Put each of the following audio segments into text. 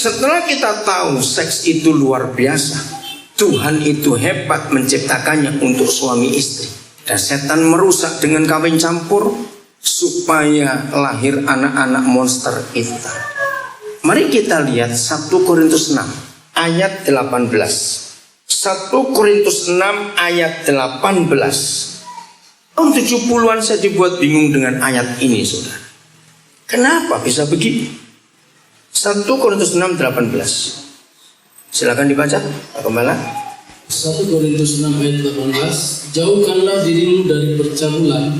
Setelah kita tahu seks itu luar biasa, Tuhan itu hebat menciptakannya untuk suami istri, dan setan merusak dengan kawin campur supaya lahir anak-anak monster itu. Mari kita lihat 1 Korintus 6 ayat 18. 1 Korintus 6 ayat 18. Tahun 70-an saya dibuat bingung dengan ayat ini, saudara. Kenapa bisa begitu? 1 Korintus 6 18. Silakan dibaca, Pak Gembala. 1 Korintus 6 ayat 18. Jauhkanlah dirimu dari percabulan.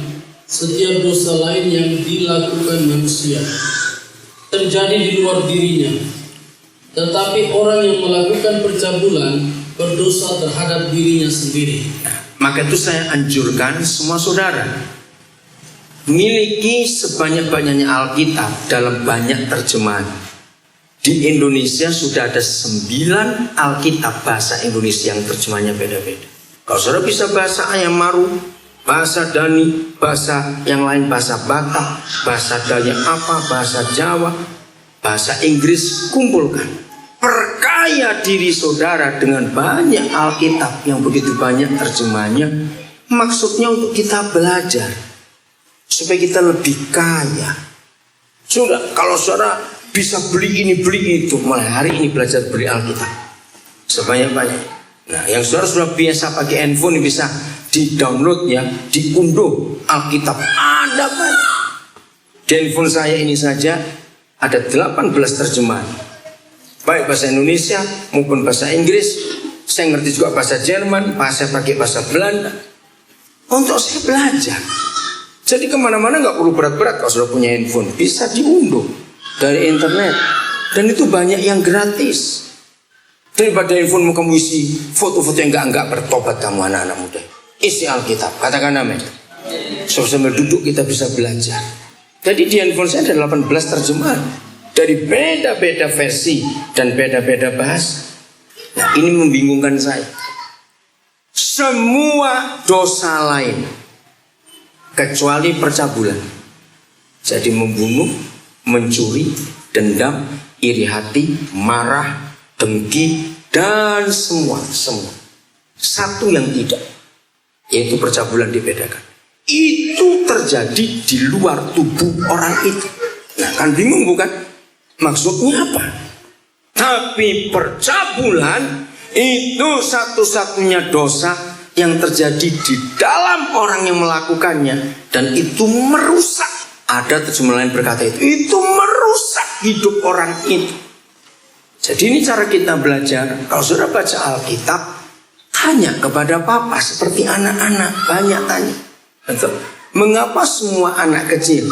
Setiap dosa lain yang dilakukan manusia terjadi di luar dirinya, tetapi orang yang melakukan percabulan berdosa terhadap dirinya sendiri. Maka itu saya anjurkan semua saudara miliki sebanyak-banyaknya Alkitab dalam banyak terjemahan. Di Indonesia sudah ada 9 Alkitab bahasa Indonesia yang terjemahannya beda-beda. Kalau saudara bisa bahasa Ayamaru, bahasa Dani, bahasa yang lain, bahasa Batak, bahasa Dayak apa, bahasa Jawa, bahasa Inggris, kumpulkan. Perkaya diri saudara dengan banyak Alkitab yang begitu banyak terjemahannya. Maksudnya untuk kita belajar, supaya kita lebih kaya. Sudah, kalau saudara bisa beli ini, beli itu, mulai hari ini belajar beli Alkitab sebanyak-banyak. Nah, yang saudara sudah biasa pakai handphone bisa di-download ya, diunduh Alkitab. Ada banyak. Di handphone saya ini saja ada 18 terjemahan, baik bahasa Indonesia maupun bahasa Inggris. Saya ngerti juga bahasa Jerman, saya pakai bahasa Belanda. Untuk saya belajar. Jadi kemana-mana nggak perlu berat-berat kalau sudah punya handphone, bisa diunduh dari internet, dan itu banyak yang gratis. Daripada handphone kamu isi foto-foto yang enggak bertobat kamu anak-anak muda. Isi Alkitab, katakan amin. So, sambil duduk kita bisa belajar. Jadi di handphone saya ada 18 terjemahan dari beda-beda versi dan beda-beda bahasa. Nah, ini membingungkan saya. Semua dosa lain kecuali percabulan. Jadi membunuh, mencuri, dendam, iri hati, marah, dengki, dan semua. Satu yang tidak, yaitu percabulan dibedakan. Itu terjadi di luar tubuh orang itu. Nah, kan bingung bukan? Maksudnya apa? Tapi percabulan itu satu-satunya dosa yang terjadi di dalam orang yang melakukannya, dan itu merusak. Ada terjemahan lain berkata itu merusak hidup orang itu. Jadi ini cara kita belajar. Kalau sudah baca Alkitab, tanya kepada Papa seperti anak-anak, banyak tanya. Betul. Mengapa semua anak kecil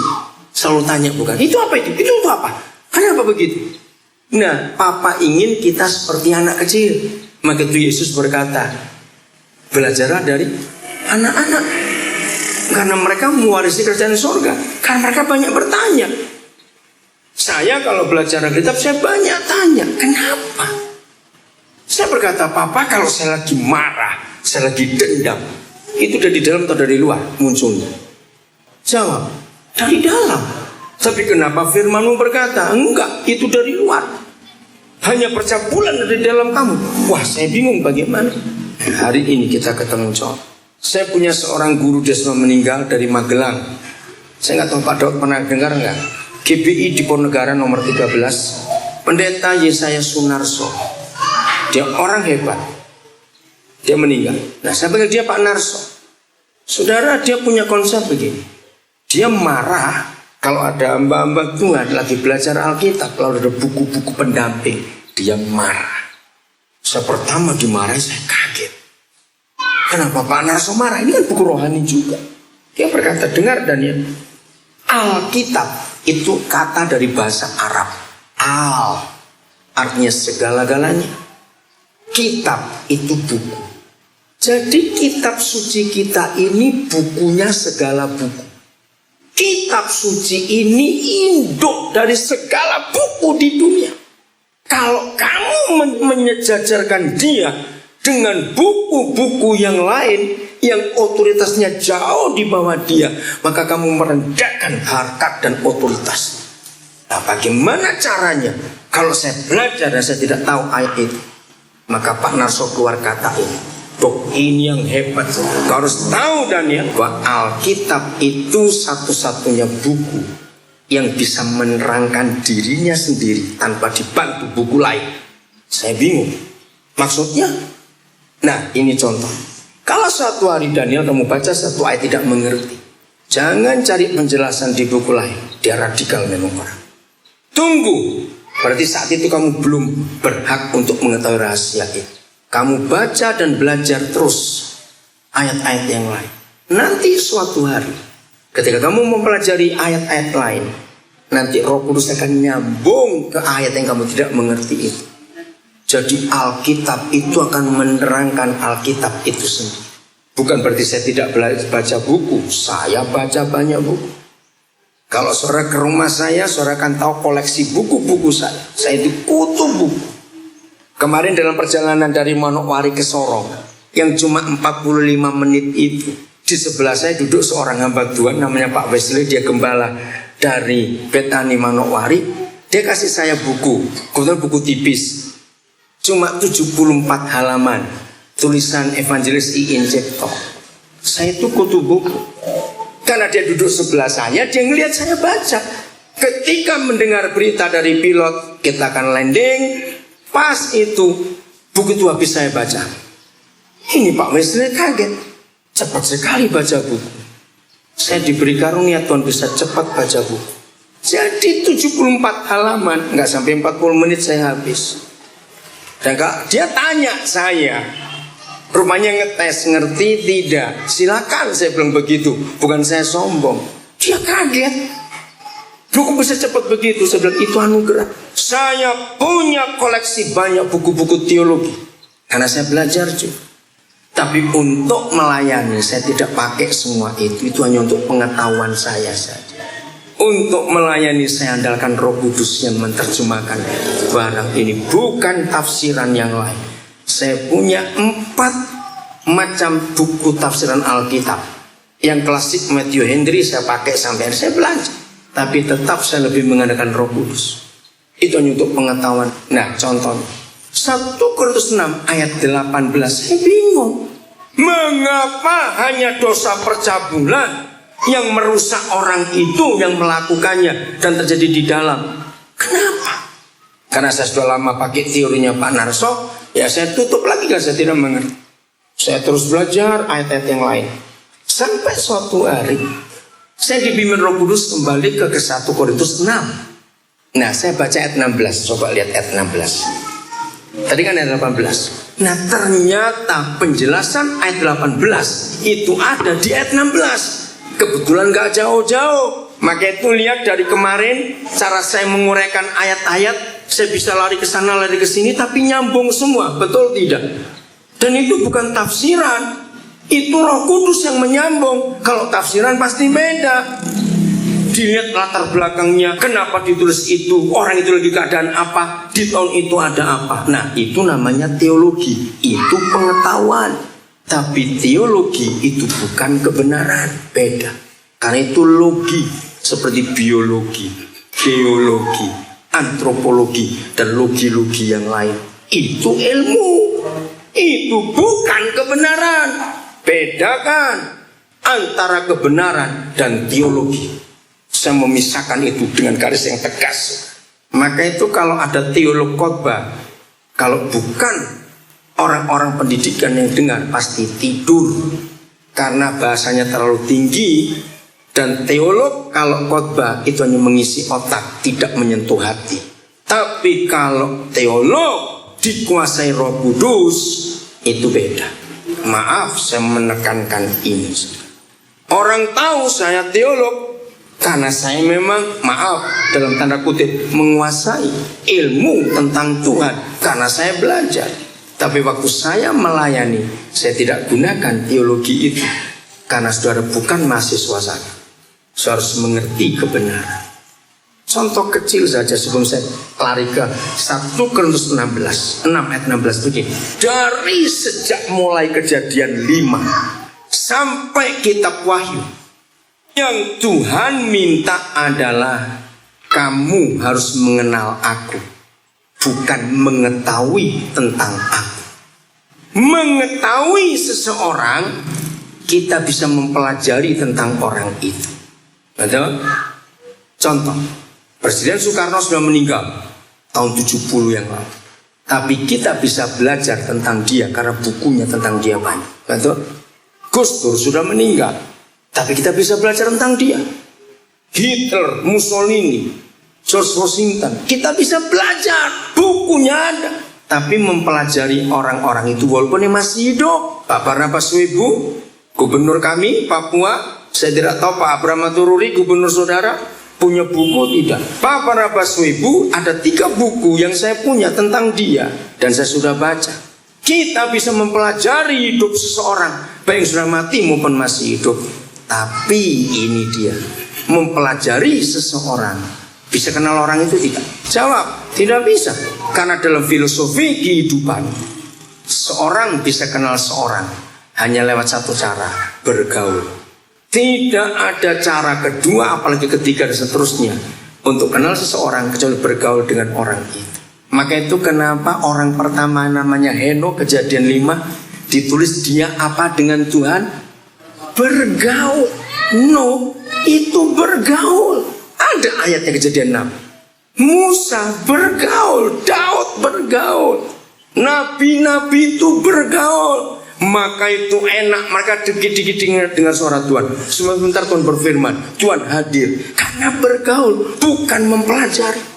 selalu tanya bukan? Itu apa itu? Itu untuk apa? Kenapa begitu? Nah, Papa ingin kita seperti anak kecil. Maka itu Yesus berkata, belajarlah dari anak-anak, karena mereka mewarisi kerajaan surga. Karena mereka banyak bertanya. Saya kalau belajar Alkitab saya banyak tanya, kenapa? Saya berkata, Papa, kalau saya lagi marah, saya lagi dendam, itu dari dalam atau dari luar munculnya? Jawab, dari dalam. Tapi kenapa firman-Mu berkata, enggak, itu dari luar. Hanya percabulan dari dalam kamu. Wah, saya bingung bagaimana. Hari ini kita ketemu jawab. Saya punya seorang guru, dia sudah meninggal, dari Magelang. Saya nggak tahu Pak Daud pernah dengar nggak? GBI Diponegoro nomor 13, Pendeta Yesaya Sunarso. Dia orang hebat. Dia meninggal. Nah, saya panggil dia Pak Narso. Saudara, dia punya konsep begini. Dia marah kalau ada hamba-hamba Tuhan lagi belajar Alkitab, kalau ada buku-buku pendamping, dia marah. Saya pertama dimarahi, saya kaget. Kenapa Pak Narso marah? Ini kan buku rohani juga. Dia berkata, dengar Daniel, Alkitab itu kata dari bahasa Arab. Al artinya segala-galanya. Kitab itu buku. Jadi kitab suci kita ini bukunya segala buku. Kitab suci ini induk dari segala buku di dunia. Kalau kamu menyejajarkan dia dengan buku-buku yang lain yang otoritasnya jauh di bawah dia, maka kamu merendahkan harkat dan otoritas. Nah, bagaimana caranya? Kalau saya belajar dan saya tidak tahu ayat itu, maka Pak Narso keluar kata ini. Dok, ini yang hebat. Kau harus tahu Daniel, bahwa Alkitab itu satu-satunya buku yang bisa menerangkan dirinya sendiri tanpa dibantu buku lain. Saya bingung. Maksudnya? Nah, ini contoh. Kalau suatu hari Daniel kamu baca satu ayat tidak mengerti, jangan cari penjelasan di buku lain. Dia radikal memang orang. Tunggu. Berarti saat itu kamu belum berhak untuk mengetahui rahasia itu. Kamu baca dan belajar terus ayat-ayat yang lain. Nanti suatu hari, ketika kamu mempelajari ayat-ayat lain, nanti Roh Kudus akan nyambung ke ayat yang kamu tidak mengerti itu. Jadi Alkitab itu akan menerangkan Alkitab itu sendiri. Bukan berarti saya tidak baca buku. Saya baca banyak buku. Kalau saudara ke rumah saya, saudara akan tahu koleksi buku-buku saya. Saya itu kutu buku. Kemarin dalam perjalanan dari Manokwari ke Sorong, yang cuma 45 menit itu, di sebelah saya duduk seorang hamba Tuhan namanya Pak Wesley. Dia gembala dari Betani Manokwari. Dia kasih saya buku, kebetulan buku tipis, cuma 74 halaman, tulisan Evangelis I.N. Cipto. Saya itu kutu buku. Karena dia duduk sebelah saya, dia ngelihat saya baca. Ketika mendengar berita dari pilot, kita akan landing, pas itu buku itu habis saya baca. Ini Pak Wesley kaget, cepat sekali baca buku. Saya diberi karunia Tuhan bisa cepat baca buku. Jadi 74 halaman, nggak sampai 40 menit saya habis. Dan dia tanya saya, rupanya ngetes, ngerti tidak? Silakan, saya bilang begitu. Bukan saya sombong. Dia kaget. Buku bisa cepat begitu. Saya bilang itu anugerah. Saya punya koleksi banyak buku-buku teologi. Karena saya belajar juga. Tapi untuk melayani, saya tidak pakai semua itu. Itu hanya untuk pengetahuan saya saja. Untuk melayani, saya andalkan Roh Kudus yang menerjemahkan barang ini. Bukan tafsiran yang lain. Saya punya 4 macam buku tafsiran Alkitab. Yang klasik Matthew Henry saya pakai sampai saya belajar. Tapi tetap saya lebih mengandalkan Roh Kudus. Itu hanya untuk pengetahuan. Nah, contohnya 1 Korintus 6 ayat 18. Saya bingung. Mengapa hanya dosa percabulan yang merusak orang itu yang melakukannya dan terjadi di dalam? Kenapa? Karena saya sudah lama pakai teorinya Pak Narso, ya saya tutup lagi kalau saya tidak mengerti. Saya terus belajar ayat-ayat yang lain. Sampai suatu hari saya dibimbing Roh Kudus kembali ke 1 Korintus 6. Nah, saya baca ayat 16. Coba lihat ayat 16. Tadi kan ayat 18. Nah, ternyata penjelasan ayat 18 itu ada di ayat 16. Kebetulan gak jauh-jauh. Maka itu lihat dari kemarin cara saya menguraikan ayat-ayat. Saya bisa lari ke sana, lari ke sini, tapi nyambung semua, betul tidak? Dan itu bukan tafsiran, itu Roh Kudus yang menyambung. Kalau tafsiran pasti beda. Dilihat latar belakangnya, kenapa ditulis itu, orang itu lagi keadaan apa, di tahun itu ada apa. Nah, itu namanya teologi, itu pengetahuan. Tapi teologi itu bukan kebenaran, beda. Karena itu logi, seperti biologi, geologi, antropologi, dan logi-logi yang lain. Itu ilmu. Itu bukan kebenaran. Bedakan antara kebenaran dan teologi. Saya memisahkan itu dengan garis yang tegas. Maka itu kalau ada teolog khotbah, kalau bukan orang-orang pendidikan yang dengar pasti tidur. Karena bahasanya terlalu tinggi. Dan teolog kalau khotbah itu hanya mengisi otak, tidak menyentuh hati. Tapi kalau teolog dikuasai Roh Kudus, itu beda. Maaf, saya menekankan ini. Orang tahu saya teolog karena saya memang, maaf, dalam tanda kutip, menguasai ilmu tentang Tuhan. Karena saya belajar. Tapi waktu saya melayani, saya tidak gunakan teologi itu. Karena saudara bukan mahasiswa saya. Saya harus mengerti kebenaran. Contoh kecil saja sebelum saya lari ke 1 Korintus 6 ayat 16 begini. Dari sejak mulai Kejadian 5 sampai kitab Wahyu, yang Tuhan minta adalah kamu harus mengenal aku. bukan mengetahui tentang aku. Mengetahui seseorang, kita bisa mempelajari tentang orang itu. Betul? Contoh, Presiden Soekarno sudah meninggal tahun 70 yang lalu. Tapi kita bisa belajar tentang dia karena bukunya tentang dia banyak. Betul? Gus Dur sudah meninggal, tapi kita bisa belajar tentang dia. Hitler, Mussolini, George Washington, kita bisa belajar, bukunya ada. Tapi mempelajari orang-orang itu walaupun yang masih hidup. Pak Barnabas Swebu, gubernur kami Papua, saya tidak tahu Pak Abraham Matururi, gubernur saudara, punya buku tidak? Pak Barnabas Swebu ada 3 buku yang saya punya tentang dia dan saya sudah baca. Kita bisa mempelajari hidup seseorang, baik yang sudah mati maupun masih hidup. Tapi ini dia, mempelajari seseorang. Bisa kenal orang itu tidak? Jawab, tidak bisa. Karena dalam filosofi kehidupan, seorang bisa kenal seorang hanya lewat satu cara, bergaul. Tidak ada cara kedua, apalagi ketiga dan seterusnya untuk kenal seseorang kecuali bergaul dengan orang itu. Maka itu kenapa orang pertama namanya Henokh, Kejadian 5, ditulis dia apa dengan Tuhan? Bergaul. No, itu bergaul. Ada ayatnya Kejadian 6. Musa bergaul, Daud bergaul, nabi-nabi itu bergaul. Maka itu enak, mereka dikit-dikit dengar suara Tuhan. Sebentar Tuhan berfirman, Tuhan hadir. Karena bergaul, bukan mempelajari.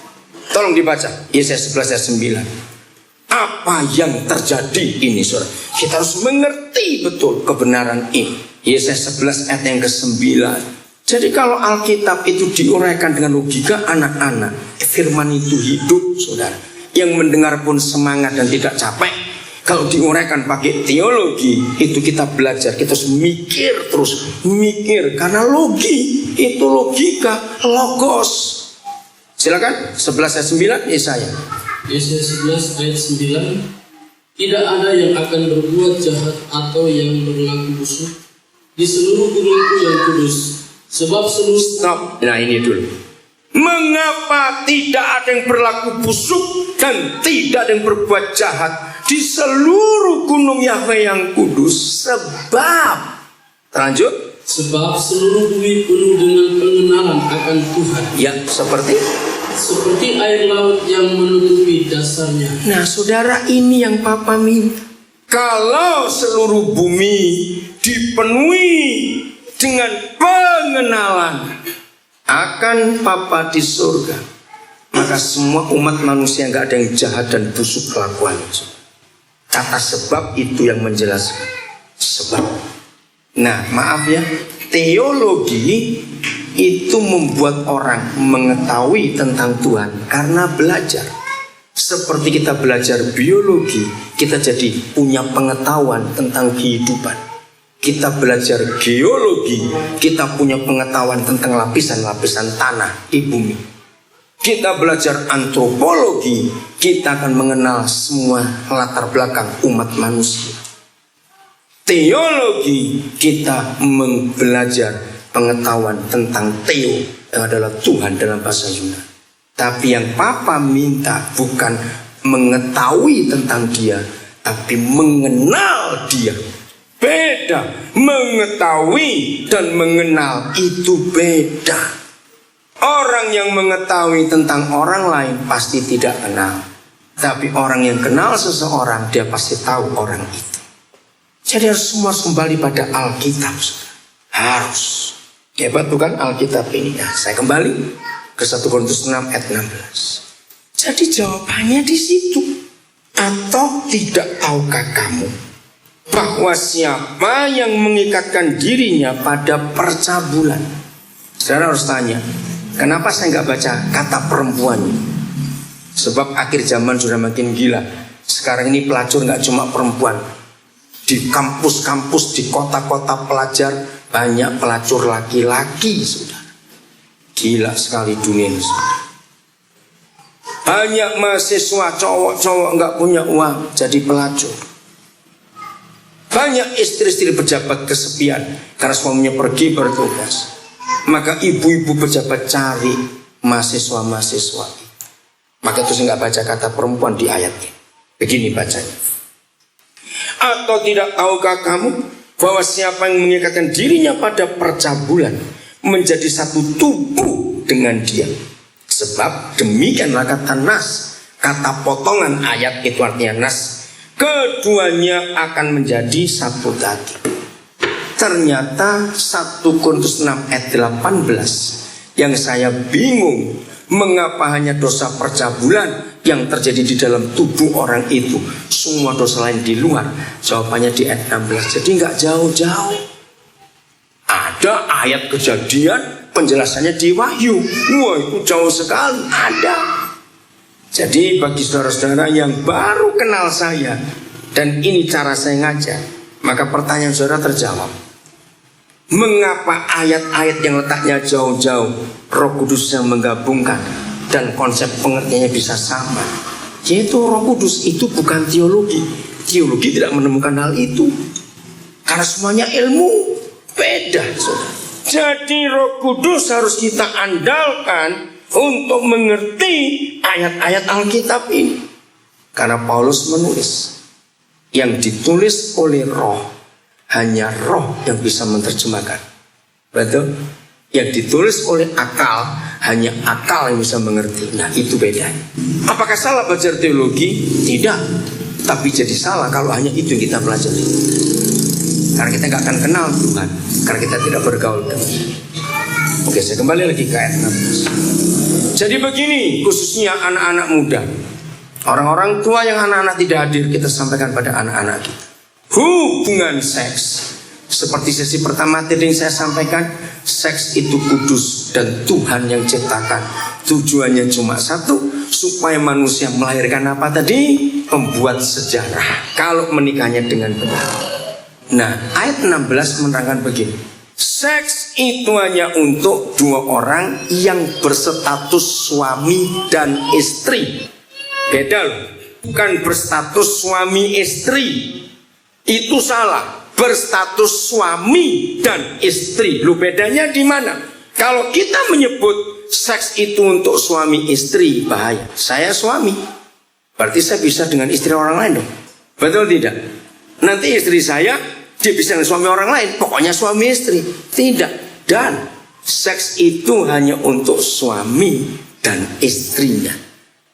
Tolong dibaca Yesaya 11 ayat 9. Apa yang terjadi ini saudara? Kita harus mengerti betul kebenaran ini. Yesaya 11 ayat yang ke-9. Jadi kalau Alkitab itu diuraikan dengan logika anak-anak, firman itu hidup saudara. Yang mendengar pun semangat dan tidak capek. Kalau diuraikan pakai teologi, itu kita belajar, kita harus mikir terus, mikir karena logi itu logika, logos. Silakan 11 ayat 9 Yesaya. Yesaya 11 ayat 9. Tidak ada yang akan berbuat jahat atau yang berlaku busuk di seluruh gunungku yang kudus. Sebab seluruh Stop. Nah ini dulu. Mengapa tidak ada yang berlaku busuk dan tidak ada yang berbuat jahat di seluruh gunung Yahweh yang kudus? Sebab terlanjut. Sebab seluruh bumi penuh dengan pengenalan akan Tuhan. Ya, seperti air laut yang menutupi dasarnya. Nah saudara, ini yang Papa minta. Kalau seluruh bumi dipenuhi dengan pengenalan akan Papa di surga, maka semua umat manusia gak ada yang jahat dan busuk kelakuannya. Kata sebab itu yang menjelaskan sebab. Nah maaf ya, teologi itu membuat orang mengetahui tentang Tuhan karena belajar. Seperti kita belajar biologi, kita jadi punya pengetahuan tentang kehidupan. Kita belajar geologi, kita punya pengetahuan tentang lapisan-lapisan tanah di bumi. Kita belajar antropologi, kita akan mengenal semua latar belakang umat manusia. Teologi, kita belajar pengetahuan tentang Theo yang adalah Tuhan dalam bahasa Yunani. Tapi yang Papa minta bukan mengetahui tentang dia, tapi mengenal dia. Beda, mengetahui dan mengenal itu beda. Orang yang mengetahui tentang orang lain pasti tidak kenal. Tapi orang yang kenal seseorang, dia pasti tahu orang itu. Jadi harus semua kembali pada Alkitab. Harus. Hebat bukan Alkitab ini? Nah, saya kembali ke 1 Korintus 6 ayat 16. Jadi jawabannya di situ. Atau tidak tahukah kamu bahwa siapa yang mengikatkan dirinya pada percabulan? Saudara harus tanya, kenapa saya nggak baca kata perempuan? Sebab akhir zaman sudah makin gila. Sekarang ini pelacur nggak cuma perempuan. Di kampus-kampus, di kota-kota pelajar banyak pelacur laki-laki, saudara. Gila sekali dunia ini, saudara. Banyak mahasiswa cowok-cowok nggak punya uang jadi pelacur. Banyak istri-istri pejabat kesepian karena suaminya pergi bertugas. Maka ibu-ibu pejabat cari mahasiswa-mahasiswa. Maka itu saya nggak baca kata perempuan di ayatnya. Begini bacanya. Atau tidak tahukah kamu bahwa siapa yang mengikatkan dirinya pada percabulan menjadi satu tubuh dengan dia? Sebab demikianlah kata nas, kata potongan ayat itu artinya nas, keduanya akan menjadi satu daging. Ternyata 1 Korintus 6 ayat 18 yang saya bingung, mengapa hanya dosa percabulan yang terjadi di dalam tubuh orang itu, semua dosa lain di luar? Jawabannya di ayat 16. Jadi nggak jauh-jauh. Ada ayat Kejadian, penjelasannya di Wahyu. Wah, itu jauh sekali. Ada. Jadi bagi saudara-saudara yang baru kenal saya dan ini cara saya ngajar, maka pertanyaan saudara terjawab. Mengapa ayat-ayat yang letaknya jauh-jauh Roh Kudus yang menggabungkan dan konsep pengertiannya bisa sama? Yaitu Roh Kudus itu bukan teologi. Teologi tidak menemukan hal itu, karena semuanya ilmu. Beda, saudara. Jadi Roh Kudus harus kita andalkan untuk mengerti ayat-ayat Alkitab ini. Karena Paulus menulis, yang ditulis oleh Roh, hanya Roh yang bisa menerjemahkan. Betul? Yang ditulis oleh akal, hanya akal yang bisa mengerti. Nah, itu bedanya. Apakah salah belajar teologi? Tidak. Tapi jadi salah kalau hanya itu yang kita pelajari. Karena kita gak akan kenal Tuhan, karena kita tidak bergaul dengan Dia. Oke, saya kembali lagi ke ayat 16. Jadi begini, khususnya anak-anak muda, orang-orang tua yang anak-anak tidak hadir, kita sampaikan pada anak-anak kita. Hubungan seks, seperti sesi pertama tadi yang saya sampaikan, seks itu kudus dan Tuhan yang ciptakan. Tujuannya cuma satu, supaya manusia melahirkan apa tadi? Membuat sejarah kalau menikahnya dengan benar. Nah, ayat 16 menerangkan begini. Seks itu hanya untuk dua orang yang berstatus suami dan istri. Beda loh. Bukan berstatus suami istri. Itu salah. Berstatus suami dan istri. Lu bedanya di mana? Kalau kita menyebut seks itu untuk suami istri, bahaya. Saya suami, berarti saya bisa dengan istri orang lain dong. Betul tidak? Nanti istri saya, dia bisa dengan suami orang lain. Pokoknya suami istri. Tidak. Dan seks itu hanya untuk suami dan istrinya.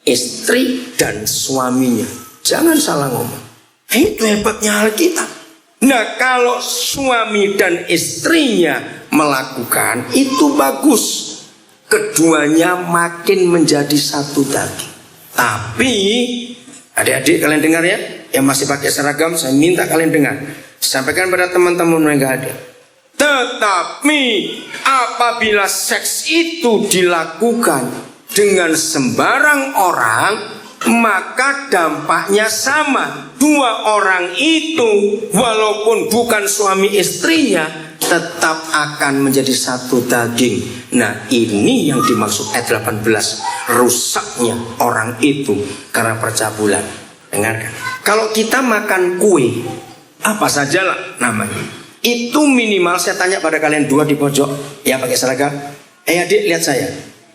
Istri dan suaminya. Jangan salah ngomong. Itu hebatnya Alkitab. Nah, kalau suami dan istrinya melakukan, itu bagus. Keduanya makin menjadi satu daging. Tapi adik-adik kalian dengar ya, yang masih pakai seragam, saya minta kalian dengar. Sampaikan pada teman-teman yang gak ada. Tetapi apabila seks itu dilakukan dengan sembarang orang, maka dampaknya sama. Dua orang itu walaupun bukan suami istrinya, tetap akan menjadi satu daging. Nah, ini yang dimaksud ayat 18. Rusaknya orang itu karena percabulan. Dengarkan. Kalau kita makan kue, apa sajalah namanya, itu minimal, saya tanya pada kalian dua di pojok yang pakai seragam. Adik, lihat saya.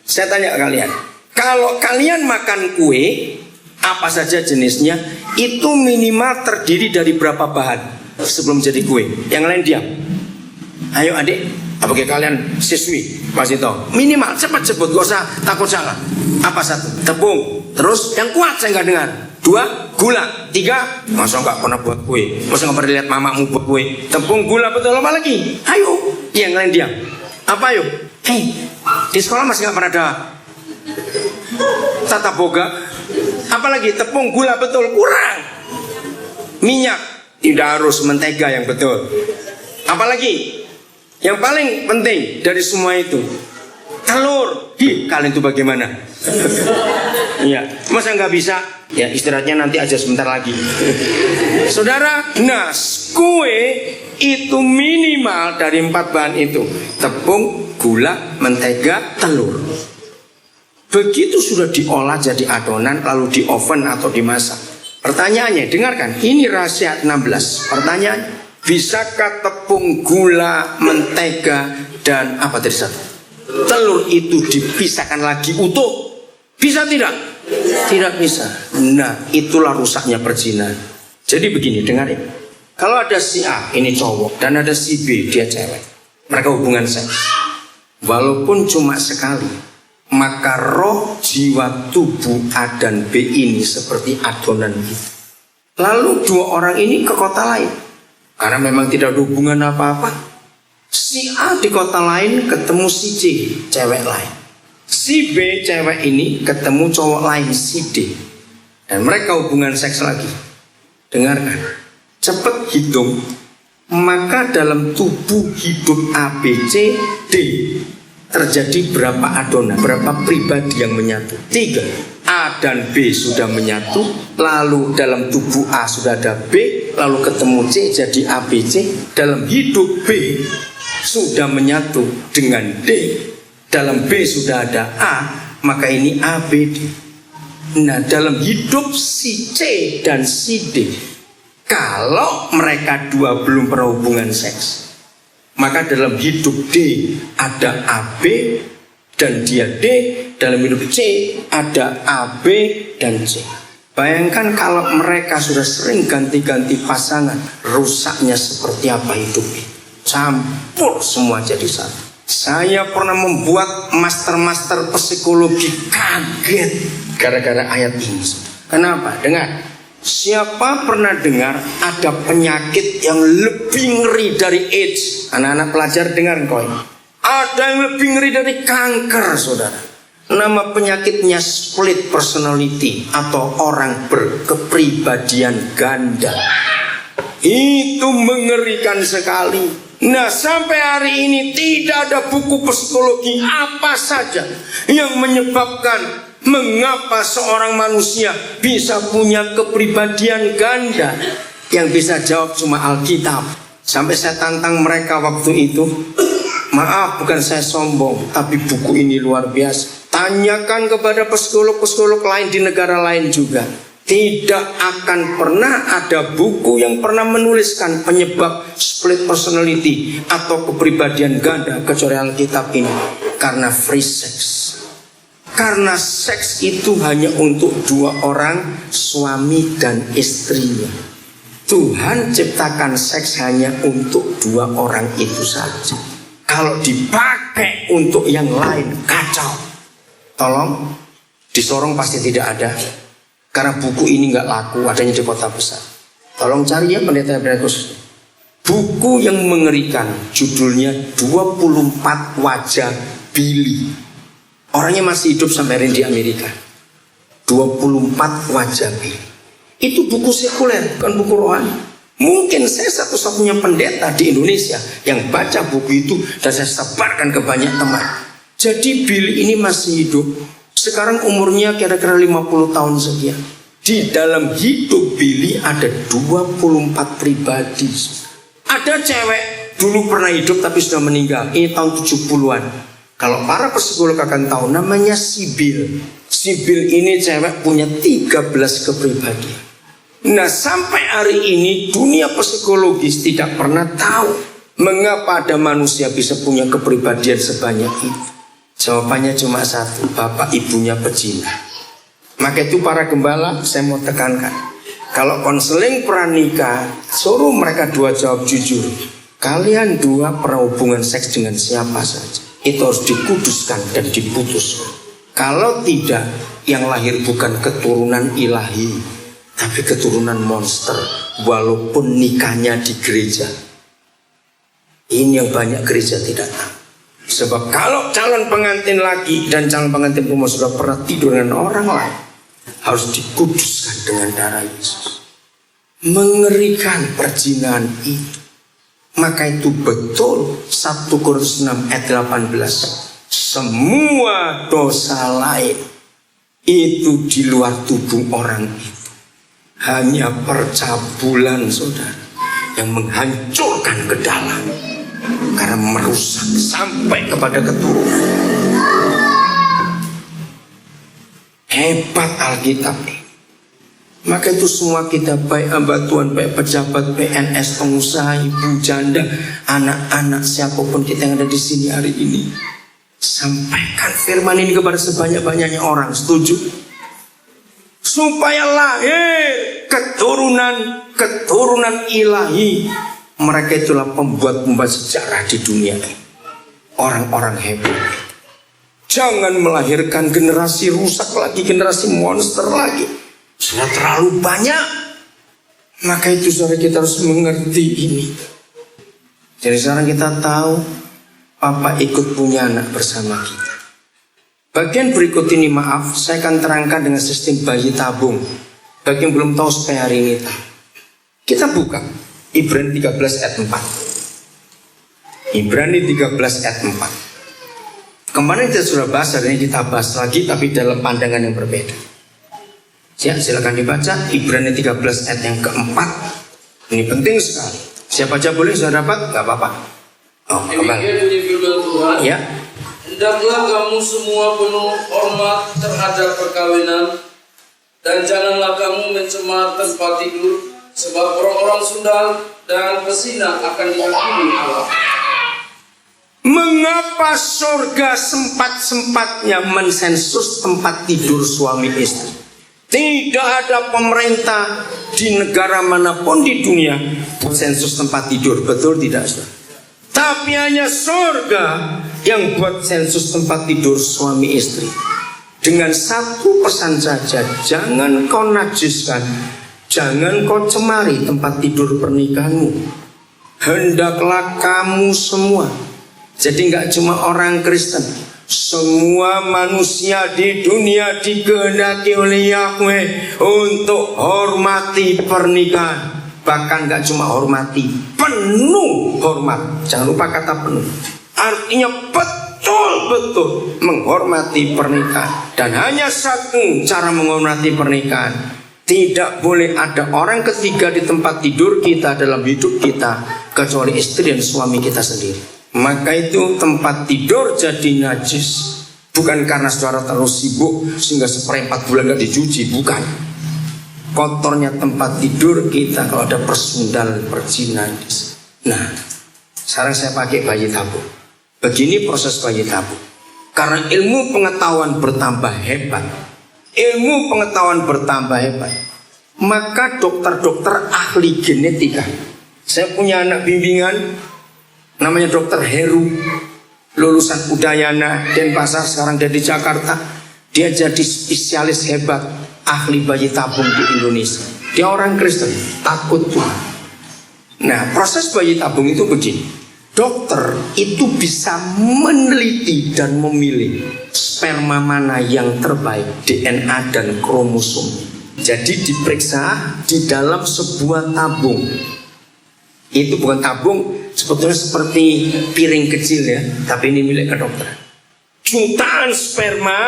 Saya tanya ke kalian. Kalau kalian makan kue, apa saja jenisnya, itu minimal terdiri dari berapa bahan sebelum jadi kue? Yang lain diam. Ayo adik, apakah kalian siswi pasti tahu. Minimal cepat sebut, gak usah takut salah. Apa satu? Tepung. Terus yang kuat saya nggak dengar. 2, gula. 3, masa nggak pernah buat kue? Masa nggak pernah lihat mamamu buat kue? Tepung, gula, betul. Apa lagi? Ayo. Yang lain diam. Apa ayo? Di sekolah masih nggak pernah ada tata boga. Apalagi tepung, gula, betul, kurang. Minyak, tidak harus mentega yang betul. Apalagi yang paling penting dari semua itu, telur. Kalian itu bagaimana? Iya, masa nggak bisa? Ya istirahatnya nanti aja sebentar lagi. Saudara, nah kue itu minimal dari 4 bahan itu: tepung, gula, mentega, telur. Begitu sudah diolah jadi adonan, lalu di oven atau dimasak. Pertanyaannya, dengarkan, ini rahasia 16. Pertanyaannya, bisakah tepung, gula, mentega, dan apa tadi satu? Telur itu dipisahkan lagi utuh? Bisa tidak? Tidak bisa. Nah, itulah rusaknya perzinahan. Jadi begini, dengar ya. Kalau ada si A, ini cowok, dan ada si B, dia cewek. Mereka hubungan seks. Walaupun cuma sekali, maka roh, jiwa, tubuh A dan B ini seperti adonan itu. Lalu dua orang ini ke kota lain, karena memang tidak ada hubungan apa-apa. Si A di kota lain ketemu si C, cewek lain. Si B, cewek ini ketemu cowok lain, si D. Dan mereka hubungan seks lagi. Dengarkan, cepat hitung. Maka dalam tubuh hidup A, B, C, D terjadi berapa adonan, berapa pribadi yang menyatu? 3. A dan B sudah menyatu. Lalu dalam tubuh A sudah ada B, lalu ketemu C jadi A, B, C. Dalam hidup B sudah menyatu dengan D. Dalam B sudah ada A, maka ini A, B, D. Nah, dalam hidup si C dan si D, kalau mereka dua belum pernah hubungan seks, maka dalam hidup D ada AB dan dia D. Dalam hidup C ada AB dan C. Bayangkan kalau mereka sudah sering ganti-ganti pasangan, rusaknya seperti apa hidup ini. Campur semua jadi satu. Saya pernah membuat master-master psikologi kaget gara-gara ayat ini. Kenapa? Dengar. Siapa pernah dengar ada penyakit yang lebih ngeri dari AIDS? Anak-anak pelajar dengar kau ini. Ada yang lebih ngeri dari kanker, saudara. Nama penyakitnya split personality atau orang berkepribadian ganda. Itu mengerikan sekali. Nah, sampai hari ini tidak ada buku psikologi apa saja yang menyebabkan mengapa seorang manusia bisa punya kepribadian ganda. Yang bisa jawab cuma Alkitab. Sampai saya tantang mereka waktu itu. Maaf, bukan saya sombong, tapi buku ini luar biasa. Tanyakan kepada psikolog-psikolog lain di negara lain juga. Tidak akan pernah ada buku yang pernah menuliskan penyebab split personality atau kepribadian ganda kecuali Alkitab ini. Karena free sex. Karena seks itu hanya untuk dua orang, suami dan istrinya. Tuhan ciptakan seks hanya untuk dua orang itu saja. Kalau dipakai untuk yang lain, kacau. Tolong, di Sorong pasti tidak ada. Karena buku ini nggak laku, adanya di kota besar. Tolong cari ya pendeta-pendeta khusus. Buku yang mengerikan, judulnya 24 Wajah Billy. Orangnya masih hidup sampai hari ini di Amerika. 24 Wajah Billy. Itu buku sekuler, bukan buku rohani. Mungkin saya satu-satunya pendeta di Indonesia yang baca buku itu dan saya sebarkan ke banyak teman. Jadi Billy ini masih hidup. Sekarang umurnya kira-kira 50 tahun sekian. Di dalam hidup Billy ada 24 pribadi. Ada cewek dulu pernah hidup tapi sudah meninggal. Ini tahun 70-an. Kalau para psikolog akan tahu namanya Sibyl. Sibyl ini cewek punya 13 kepribadian. Nah, sampai hari ini dunia psikologis tidak pernah tahu mengapa ada manusia bisa punya kepribadian sebanyak itu. Jawabannya cuma satu, bapak ibunya pezina. Maka itu para gembala saya mau tekankan, kalau konseling pranikah, suruh mereka dua jawab jujur. Kalian dua pernah hubungan seks dengan siapa saja? Itu harus dikuduskan dan diputuskan. Kalau tidak, yang lahir bukan keturunan ilahi, tapi keturunan monster. Walaupun nikahnya di gereja. Ini yang banyak gereja tidak tahu. Sebab kalau calon pengantin laki dan calon pengantin perempuan sudah pernah tidur dengan orang lain, harus dikuduskan dengan darah Yesus. Mengerikan perzinahan itu. Maka itu betul 1 Korintus 6 ayat 18. Semua dosa lain itu di luar tubuh orang itu. Hanya percabulan, saudara, yang menghancurkan ke dalam. Karena merusak sampai kepada keturunan. Hebat Alkitab ini. Maka itu semua kita, baik hamba Tuhan, baik pejabat, PNS, pengusaha, ibu, janda, anak-anak, siapapun kita yang ada di sini hari ini, sampaikan firman ini kepada sebanyak-banyaknya orang. Setuju? supaya lahir keturunan ilahi. Mereka itulah pembuat sejarah di dunia. Orang-orang hebat. Jangan melahirkan generasi rusak lagi, generasi monster lagi. Sudah terlalu banyak. Maka itu saudara, kita harus mengerti ini. Jadi sekarang kita tahu Papa ikut punya anak bersama kita. Bagian berikut ini maaf, saya akan terangkan dengan sistem bayi tabung. Bagi yang belum tahu supaya hari ini tahu. Kita buka Ibrani 13 ayat 4. Ibrani 13 ayat 4. Kemarin kita sudah bahas, hari ini kita bahas lagi tapi dalam pandangan yang berbeda. Ya, silakan dibaca Ibrani 13 ayat yang keempat. Ini penting sekali. Siapa aja boleh, sudah dapat? Gak apa-apa. Oh, kembali. Tuhan, ya. Hendaklah kamu semua penuh hormat terhadap perkawinan, dan janganlah kamu mencemar tempat tidur, sebab orang-orang sundal dan pesina akan dihakimi Allah. Mengapa surga sempat-sempatnya mensensus tempat tidur suami istri? Tidak ada pemerintah di negara manapun di dunia buat sensus tempat tidur, betul tidak, saudara? Tapi hanya surga yang buat sensus tempat tidur suami istri. Dengan satu pesan saja, jangan kau najiskan, jangan kau cemari tempat tidur pernikahanmu. Hendaklah kamu semua, jadi nggak cuma orang Kristen, semua manusia di dunia dikehendaki oleh Yahweh untuk hormati pernikahan. Bahkan gak cuma hormati, penuh hormat. Jangan lupa kata penuh. Artinya betul-betul menghormati pernikahan. Dan hanya satu cara menghormati pernikahan. Tidak boleh ada orang ketiga di tempat tidur kita dalam hidup kita, kecuali istri dan suami kita sendiri. Maka itu tempat tidur jadi najis. Bukan karena saudara terlalu sibuk sehingga seperempat bulan gak dicuci, bukan. Kotornya tempat tidur kita kalau ada persundalan, perzinahan. Nah, sekarang saya pakai bayi tabung. Begini proses bayi tabung. Karena ilmu pengetahuan bertambah hebat, maka dokter-dokter ahli genetika. Saya punya anak bimbingan, namanya Dokter Heru, lulusan Udayana Denpasar, sekarang dia di Jakarta. Dia jadi spesialis hebat, ahli bayi tabung di Indonesia. Dia orang Kristen, takut Tuhan. Nah, proses bayi tabung itu begini. Dokter itu bisa meneliti dan memilih sperma mana yang terbaik, DNA dan kromosom. Jadi diperiksa di dalam sebuah tabung. Itu bukan tabung, sebetulnya seperti piring kecil ya, tapi ini milik kedokteran. Jutaan sperma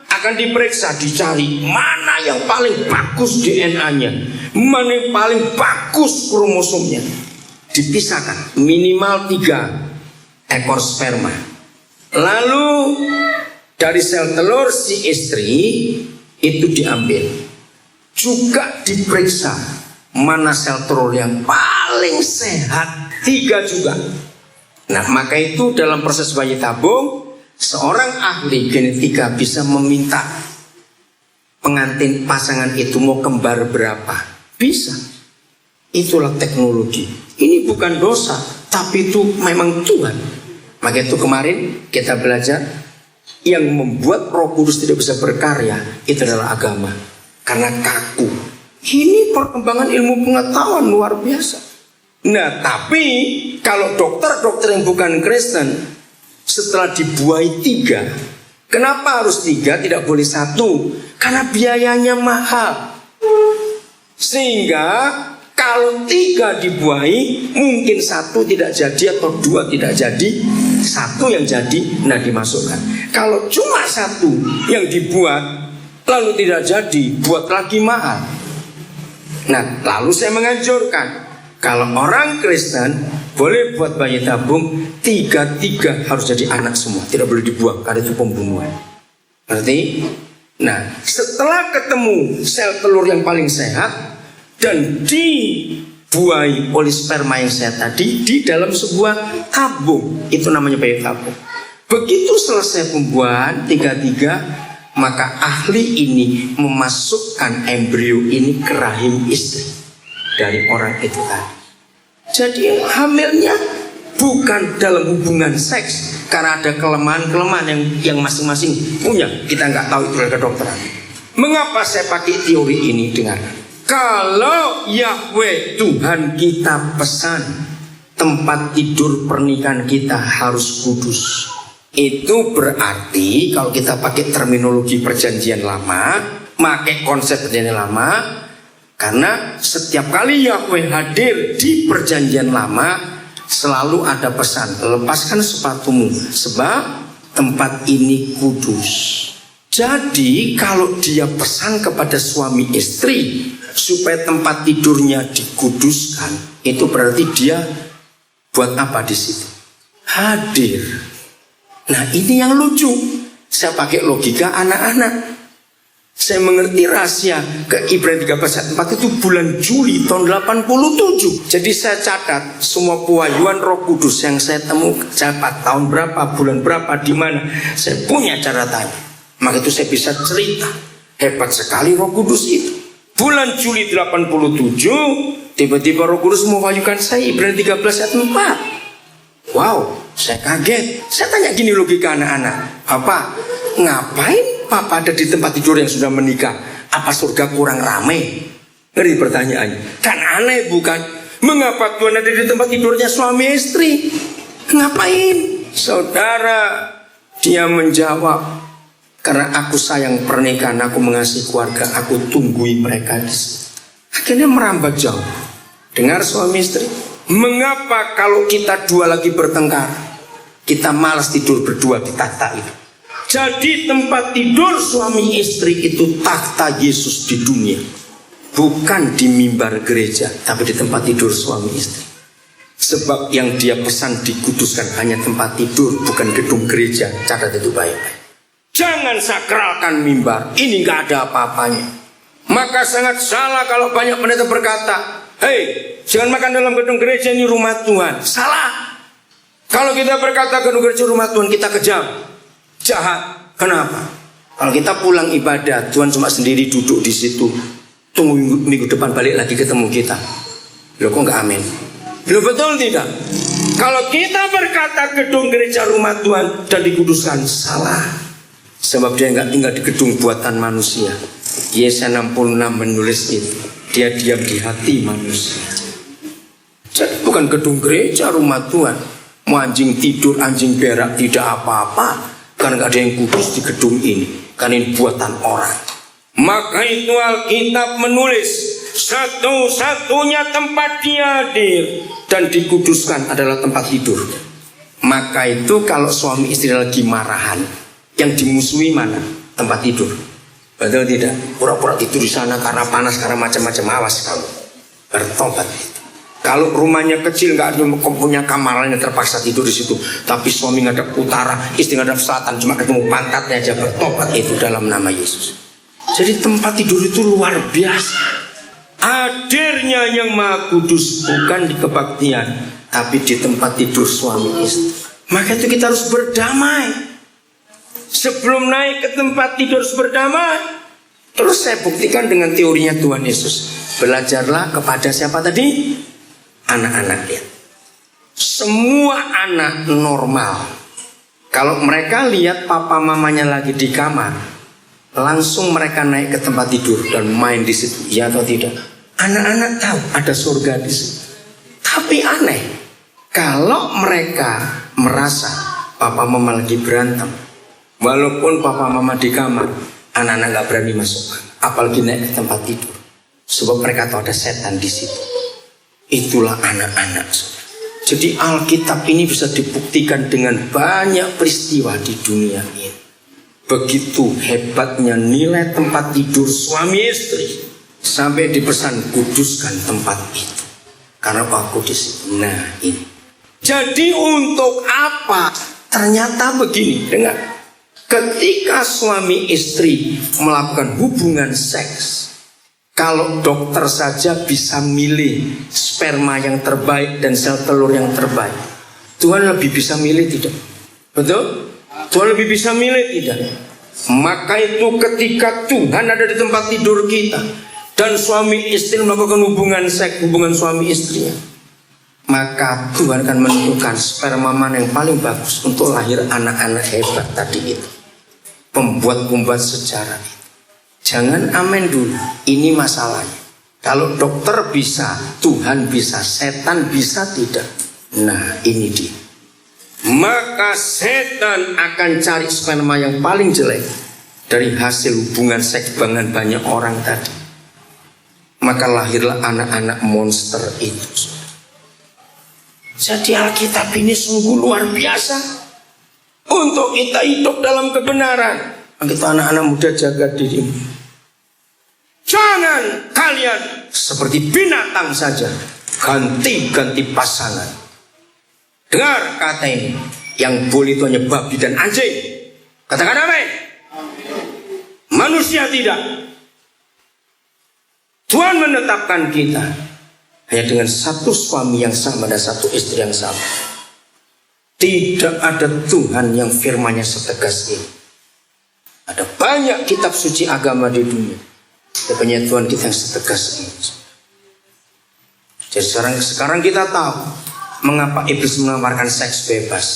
akan diperiksa, dicari mana yang paling bagus DNA-nya, mana yang paling bagus kromosomnya. Dipisahkan minimal 3 ekor sperma. Lalu dari sel telur si istri itu diambil, juga diperiksa mana sel telur yang paling sehat, 3 juga. Nah, maka itu dalam proses bayi tabung, seorang ahli genetika bisa meminta pengantin pasangan itu mau kembar berapa. Bisa. Itulah teknologi. Ini bukan dosa, tapi itu memang Tuhan. Maka itu kemarin kita belajar, yang membuat Roh Kudus tidak bisa berkarya itu adalah agama, karena kaku. Ini perkembangan ilmu pengetahuan luar biasa. Nah, tapi kalau dokter-dokter yang bukan Kristen, setelah dibuahi 3, kenapa harus 3? Tidak boleh 1, karena biayanya mahal. Sehingga kalau 3 dibuahi, mungkin 1 tidak jadi atau 2 tidak jadi, 1 yang jadi, nah dimasukkan. Kalau cuma 1 yang dibuat lalu tidak jadi, buat lagi mahal. Nah, lalu saya menganjurkan, kalau orang Kristen boleh buat bayi tabung, 3 harus jadi anak semua, tidak boleh dibuang karena itu pembunuhan. Berarti, nah setelah ketemu sel telur yang paling sehat dan dibuahi oleh sperma yang sehat tadi di dalam sebuah tabung, itu namanya bayi tabung. Begitu selesai pembuahan 3, maka ahli ini memasukkan embrio ini ke rahim istri dari orang itu tadi. Jadi hamilnya bukan dalam hubungan seks, karena ada kelemahan-kelemahan yang masing-masing punya. Kita nggak tahu itu dari kedokteran. Mengapa saya pakai teori ini? Dengar, kalau Yahweh Tuhan kita pesan tempat tidur pernikahan kita harus kudus, itu berarti kalau kita pakai terminologi perjanjian lama, pakai konsep perjanjian lama, karena setiap kali Yahweh hadir di perjanjian lama selalu ada pesan, lepaskan sepatumu sebab tempat ini kudus. Jadi kalau dia pesan kepada suami istri supaya tempat tidurnya dikuduskan, itu berarti dia buat apa di situ? Hadir. Nah, ini yang lucu. Saya pakai logika anak-anak. Saya mengerti rahasia ke Ibrani 13 ayat 4 itu bulan Juli tahun 87. Jadi saya catat semua pewahyuan Roh Kudus yang saya temukan, catat tahun berapa, bulan berapa, di mana. Saya punya catatannya. Maka itu saya bisa cerita. Hebat sekali Roh Kudus itu. Bulan Juli 87 tiba-tiba Roh Kudus mewahyukan saya Ibrani 13 ayat 4. Wow, saya kaget. Saya tanya gini logika anak-anak, Papa, ngapain Papa ada di tempat tidur yang sudah menikah? Apa surga kurang ramai? Ngeri pertanyaannya. Kan aneh bukan? Mengapa Tuhan ada di tempat tidurnya suami istri? Ngapain? Saudara, dia menjawab, karena aku sayang pernikahan, aku mengasihi keluarga, aku tunggui mereka di sini. Akhirnya merambat jauh. Dengar suami istri, mengapa kalau kita dua lagi bertengkar, kita malas tidur berdua di takhta itu? Jadi tempat tidur suami istri itu takhta Yesus di dunia, bukan di mimbar gereja, tapi di tempat tidur suami istri. Sebab yang dia pesan dikuduskan hanya tempat tidur, bukan gedung gereja. Catat itu baik-baik. Jangan sakralkan mimbar, ini gak ada apa-apanya. Maka sangat salah kalau banyak pendeta berkata, hei, jangan makan dalam gedung gereja, ini rumah Tuhan. Salah. Kalau kita berkata gedung gereja rumah Tuhan, kita kejam, jahat. Kenapa? Kalau kita pulang ibadah, Tuhan cuma sendiri duduk di situ, tunggu minggu depan balik lagi ketemu kita. Loh, kok nggak amin? Loh, betul tidak? Kalau kita berkata gedung gereja rumah Tuhan dan dikuduskan, salah. Sebab dia nggak tinggal di gedung buatan manusia. Yesaya 66 menulis itu. Dia diam di hati manusia. Jadi bukan gedung gereja rumah Tuhan. Mau anjing tidur, anjing berak, tidak apa-apa. Karena gak ada yang kudus di gedung ini, karena ini buatan orang. Maka itu Alkitab menulis, satu-satunya tempat dia hadir dan dikuduskan adalah tempat tidur. Maka itu kalau suami istri lagi marahan, yang dimusuhi mana? Tempat tidur. Betul tidak? Pura-pura tidur di sana karena panas, karena macam-macam. Awas kamu, bertobat itu. Kalau rumahnya kecil, nggak ada punya kamar lain, terpaksa tidur di situ. Tapi suami ngadap utara, istri ngadap selatan, cuma ketemu pantatnya aja, bertobat itu dalam nama Yesus. Jadi tempat tidur itu luar biasa. Hadirnya yang Maha Kudus bukan di kebaktian, tapi di tempat tidur suami istri. Maka itu kita harus berdamai. Sebelum naik ke tempat tidur harus berdamai. Terus saya buktikan dengan teorinya Tuhan Yesus. Belajarlah kepada siapa tadi? Anak-anak dia. Semua anak normal, kalau mereka lihat papa mamanya lagi di kamar, langsung mereka naik ke tempat tidur dan main di situ, ya atau tidak? Anak-anak tahu ada surga di situ. Tapi aneh, kalau mereka merasa papa mama lagi berantem, walaupun papa mama di kamar, anak-anak gak berani masuk, apalagi naik ke tempat tidur. Sebab mereka tahu ada setan di situ. Itulah anak-anak. Jadi Alkitab ini bisa dibuktikan dengan banyak peristiwa di dunia ini. Begitu hebatnya nilai tempat tidur suami istri, sampai dipesan kuduskan tempat itu, karena aku di situ. Nah ini. Jadi untuk apa? Ternyata begini, dengar. Ketika suami istri melakukan hubungan seks, kalau dokter saja bisa milih sperma yang terbaik dan sel telur yang terbaik, Tuhan lebih bisa milih tidak? Betul? Tuhan lebih bisa milih tidak? Maka itu ketika Tuhan ada di tempat tidur kita dan suami istri melakukan hubungan seks, hubungan suami istrinya, maka Tuhan akan menentukan sperma mana yang paling bagus untuk lahir anak-anak hebat tadi itu, pembuat sejarah. Jangan amen dulu, ini masalahnya. Kalau dokter bisa, Tuhan bisa, setan bisa tidak. Nah ini dia. Maka setan akan cari sperma yang paling jelek dari hasil hubungan seks dengan banyak orang tadi. Maka lahirlah anak-anak monster itu. Jadi Alkitab ini sungguh luar biasa untuk kita hidup dalam kebenaran. Kita anak-anak muda, jaga dirimu. Jangan kalian seperti binatang saja, ganti-ganti pasangan. Dengar kata ini, yang boleh itu hanya babi dan anjing. Katakan amin. Manusia tidak. Tuhan menetapkan kita hanya dengan satu suami yang sama dan satu istri yang sama. Tidak ada Tuhan yang firman-Nya setegas ini. Ada banyak kitab suci agama di dunia, tapi Tuhan kita yang setegas ini. Jadi sekarang kita tahu mengapa iblis menawarkan seks bebas.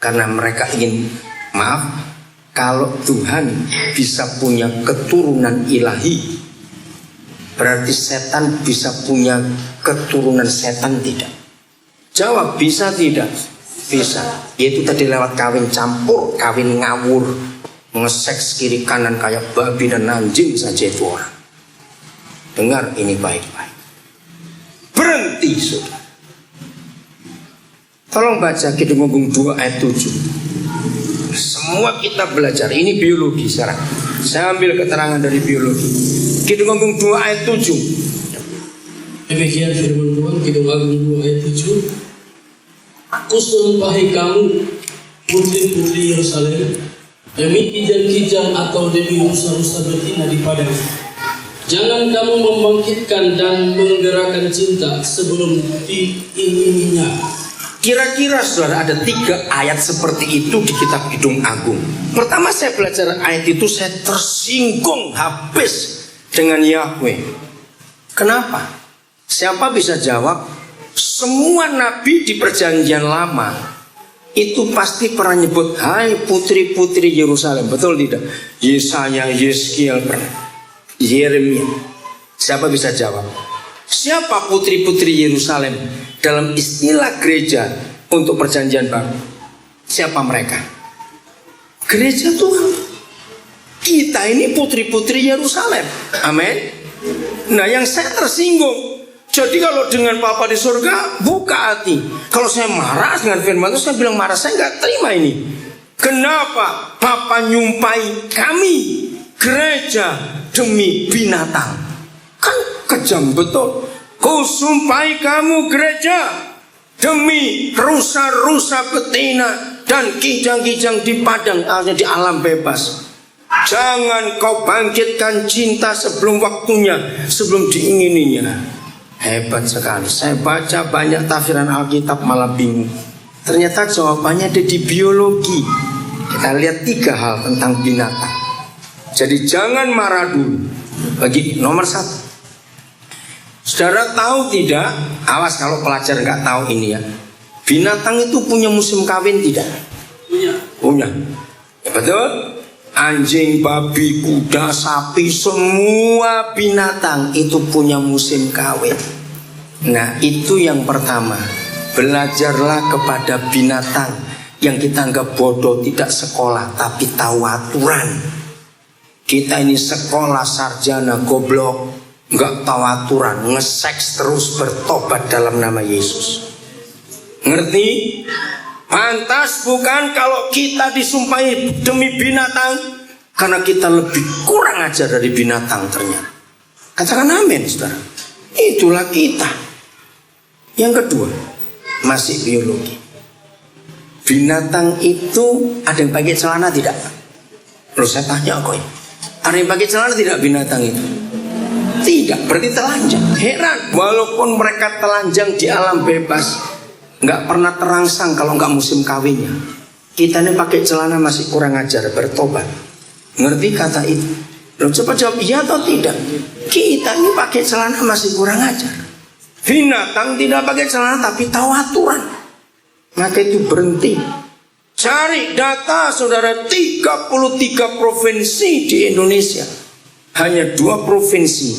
Karena mereka ingin, maaf, kalau Tuhan bisa punya keturunan ilahi, berarti setan bisa punya keturunan setan tidak? Jawab, bisa tidak? Bisa. Yaitu tadi lewat kawin campur, kawin ngawur, ngeseks kiri kanan kayak babi dan anjing saja itu orang. Dengar ini baik-baik. Berhenti sudah. Tolong baca Kidung Agung 2 ayat 7. Semua kita belajar. Ini biologi sekarang. Saya ambil keterangan dari biologi. Kidung Agung 2 ayat 7. Demikian firman Tuhan, Kidung Agung 2 ayat 7. Aku sumpahi kamu, putri-putri Yerusalem, demi kijang-kijang atau demi rusa-rusa betina di padang. Jangan kamu membangkitkan dan menggerakkan cinta sebelum diingininya. Kira-kira saudara ada 3 ayat seperti itu di kitab Kidung Agung. Pertama saya belajar ayat itu, saya tersinggung habis dengan Yahweh. Kenapa? Siapa bisa jawab? Semua nabi di perjanjian lama itu pasti pernah nyebut hai putri-putri Yerusalem. Betul tidak? Yesaya, Yeskiel pernah, Yeremia. Siapa bisa jawab? Siapa putri-putri Yerusalem dalam istilah gereja untuk perjanjian baru? Siapa mereka? Gereja Tuhan. Kita ini putri-putri Yerusalem. Amin. Nah yang saya tersinggung, jadi kalau dengan Papa di surga, buka hati. Kalau saya marah dengan firman itu, saya bilang marah, saya nggak terima ini. Kenapa Papa nyumpai kami gereja demi binatang? Kan kejam betul. Kusumpai kamu gereja demi rusa-rusa betina dan kijang-kijang di padang, artinya di alam bebas. Jangan kau bangkitkan cinta sebelum waktunya, sebelum diingininya. Hebat sekali. Saya baca banyak tafsiran Alkitab malah bingung. Ternyata jawabannya ada di biologi. Kita lihat 3 hal tentang binatang. Jadi jangan marah dulu. Bagi nomor 1, saudara tahu tidak? Awas kalau pelajar nggak tahu ini ya. Binatang itu punya musim kawin tidak? Punya. Ya, betul? Anjing, babi, kuda, sapi, semua binatang itu punya musim kawin. Nah itu yang pertama. Belajarlah kepada binatang yang kita anggap bodoh, tidak sekolah tapi tahu aturan. Kita ini sekolah sarjana goblok, nggak tahu aturan, ngeseks terus, bertobat dalam nama Yesus. Ngerti? Pantas bukan kalau kita disumpahi demi binatang, karena kita lebih kurang ajar dari binatang ternyata. Katakan amin saudara. Itulah kita. Yang kedua, masih biologi. Binatang itu ada yang pakai celana tidak? Lalu saya tanya kok, ada yang pakai celana tidak binatang itu? Tidak, berarti telanjang. Heran, walaupun mereka telanjang di alam bebas, nggak pernah terangsang kalau nggak musim kawinnya. Kita ini pakai celana masih kurang ajar, bertobat. Ngerti kata itu? Loh, coba jawab iya atau tidak. Kita ini pakai celana masih kurang ajar. Binatang tidak pakai celana tapi tahu aturan. Maka itu berhenti. Cari data saudara, 33 provinsi di Indonesia. Hanya 2 provinsi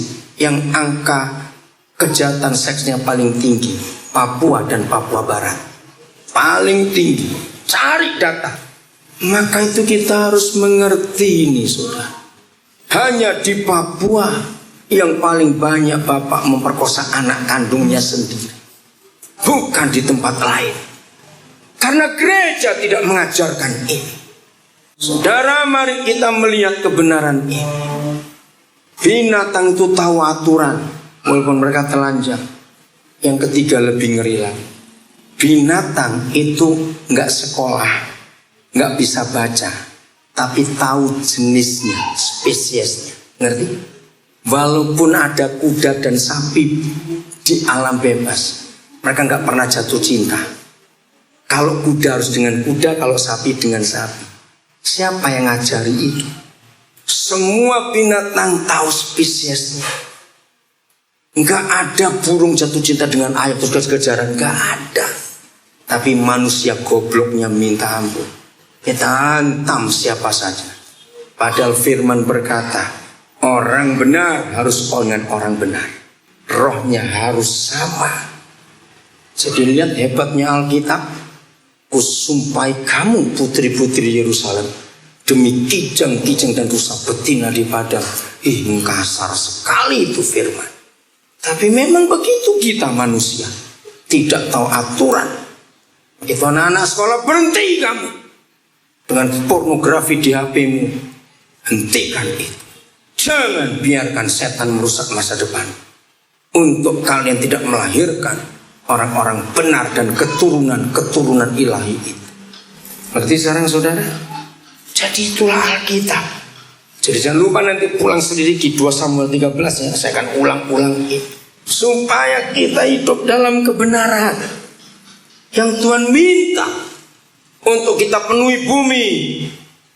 yang angka kejahatan seksnya paling tinggi, Papua dan Papua Barat. Paling tinggi. Cari data. Maka itu kita harus mengerti ini, saudara. Hanya di Papua yang paling banyak bapak memperkosa anak kandungnya sendiri, bukan di tempat lain. Karena gereja tidak mengajarkan ini. Saudara, mari kita melihat kebenaran ini. Binatang itu tahu aturan, walaupun mereka telanjang. Yang ketiga lebih ngeri lagi. Binatang itu nggak sekolah, nggak bisa baca, tapi tahu jenisnya, spesiesnya. Ngerti? Walaupun ada kuda dan sapi di alam bebas, mereka nggak pernah jatuh cinta. Kalau kuda harus dengan kuda, kalau sapi dengan sapi. Siapa yang ngajari itu? Semua binatang tahu spesiesnya. Nggak ada burung jatuh cinta dengan ayam terus kejaran, nggak ada. Tapi manusia gobloknya minta ampun. Kita hantam siapa saja. Padahal firman berkata, orang benar harus dengan orang benar. Rohnya harus sama. Jadi lihat hebatnya Alkitab. Kusumpai kamu putri-putri Yerusalem, demi kijang-kijang dan rusa betina di padang. Kasar sekali itu firman. Tapi memang begitu kita manusia, tidak tahu aturan. Itu anak-anak sekolah, berhenti kamu dengan pornografi di HP-mu. Hentikan itu. Jangan biarkan setan merusak masa depan. Untuk kalian tidak melahirkan orang-orang benar dan keturunan ilahi itu. Berarti sekarang saudara, jadi itulah Alkitab. Jadi jangan lupa nanti pulang selidiki 2 Samuel 13 ya. Saya akan ulang-ulang itu. Supaya kita hidup dalam kebenaran yang Tuhan minta. Untuk kita penuhi bumi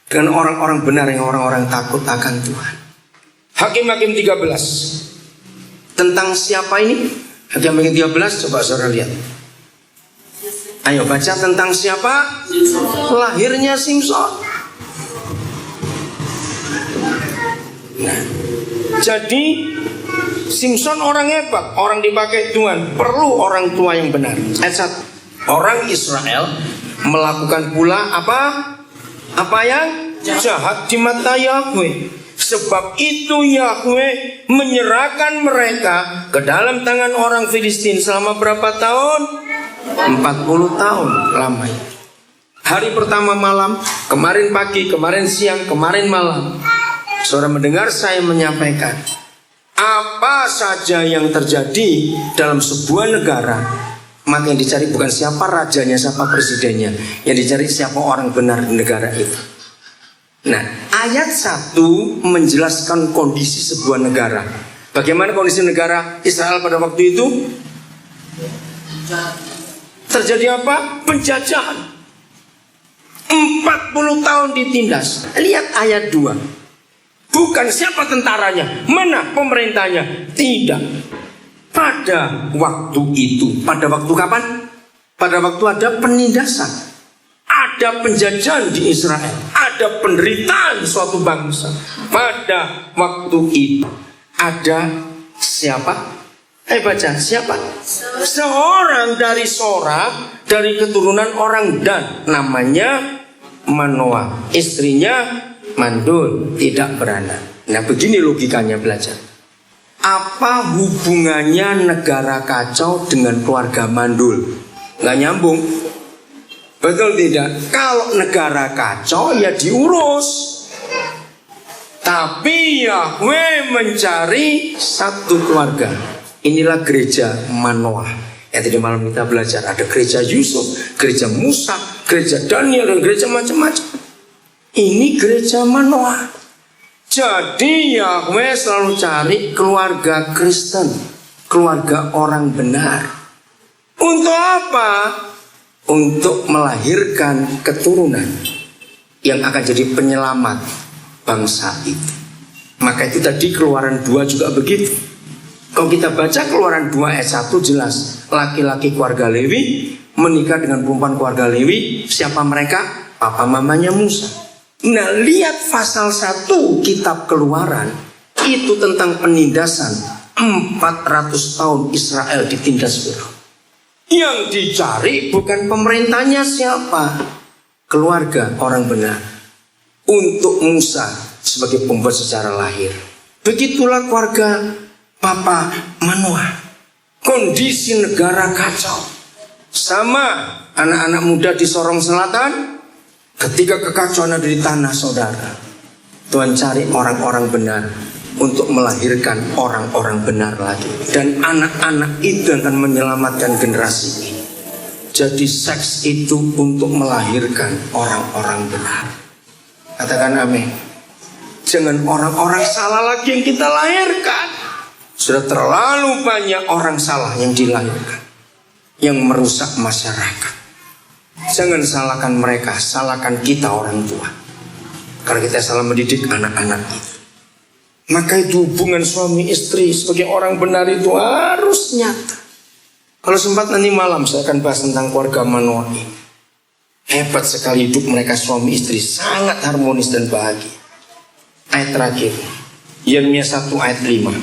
dengan orang-orang benar, yang orang-orang takut akan Tuhan. Hakim-Hakim 13. Tentang siapa ini? Hakim-Hakim 13, coba saudara lihat. Ayo baca tentang siapa? Lahirnya Simson. Nah, jadi Simson orang hebat, orang dipakai Tuhan, perlu orang tua yang benar. Ayat 1. Orang Israel melakukan pula apa yang jahat di mata Yahweh. Sebab itu Yahweh menyerahkan mereka ke dalam tangan orang Filistin selama berapa tahun? 40 tahun lamanya. Hari pertama malam, kemarin pagi, kemarin siang, kemarin malam. Saudara mendengar saya menyampaikan, apa saja yang terjadi dalam sebuah negara, maka yang dicari bukan siapa rajanya, siapa presidennya, yang dicari siapa orang benar di negara itu. Nah, ayat 1 menjelaskan kondisi sebuah negara. Bagaimana kondisi negara Israel pada waktu itu? Terjadi apa? Penjajahan. 40 tahun ditindas. Lihat ayat 2. Bukan siapa tentaranya, mana pemerintahnya. Tidak. Pada waktu itu. Pada waktu kapan? Pada waktu ada penindasan. Ada penjajahan di Israel, ada penderitaan suatu bangsa. Pada waktu itu ada siapa? Baca, siapa? Seorang dari keturunan orang Dan, namanya Manoah. Istrinya mandul, tidak beranak. Nah, begini logikanya, belajar. Apa hubungannya negara kacau dengan keluarga mandul? Nggak nyambung. Betul tidak? Kalau negara kacau ya diurus. Tapi Yahweh mencari satu keluarga. Inilah gereja Manoah. Yang tadi malam kita belajar. Ada gereja Yusuf, gereja Musa, gereja Daniel, dan gereja macam-macam. Ini gereja Manoah. Jadi Yahweh selalu cari keluarga Kristen, keluarga orang benar. Untuk apa? untuk melahirkan keturunan yang akan jadi penyelamat bangsa itu. Maka itu tadi Keluaran 2 juga begitu. Kalau kita baca Keluaran 2 ayat 1 jelas, laki-laki keluarga Lewi menikah dengan perempuan keluarga Lewi. Siapa mereka? Papa mamanya Musa. Nah, lihat pasal 1 kitab Keluaran, itu tentang penindasan 400 tahun Israel ditindas Firaun. Yang dicari bukan pemerintahnya siapa, keluarga orang benar. Untuk Musa sebagai pembuat secara lahir. Begitulah keluarga Papa Manoah. Kondisi negara kacau. Sama anak-anak muda di Sorong Selatan. Ketika kekacauan ada di tanah saudara, Tuhan cari orang-orang benar untuk melahirkan orang-orang benar lagi. Dan anak-anak itu akan menyelamatkan generasi ini. Jadi seks itu untuk melahirkan orang-orang benar. Katakan amin. Jangan orang-orang salah lagi yang kita lahirkan. Sudah terlalu banyak orang salah yang dilahirkan, yang merusak masyarakat. Jangan salahkan mereka, salahkan kita orang tua. Karena kita salah mendidik anak-anak itu. Maka itu hubungan suami istri sebagai orang benar itu harus nyata. Kalau sempat nanti malam saya akan bahas tentang keluarga Manoah ini. Hebat sekali hidup mereka suami istri, sangat harmonis dan bahagia. Ayat terakhir, Yeremia 1 ayat 5.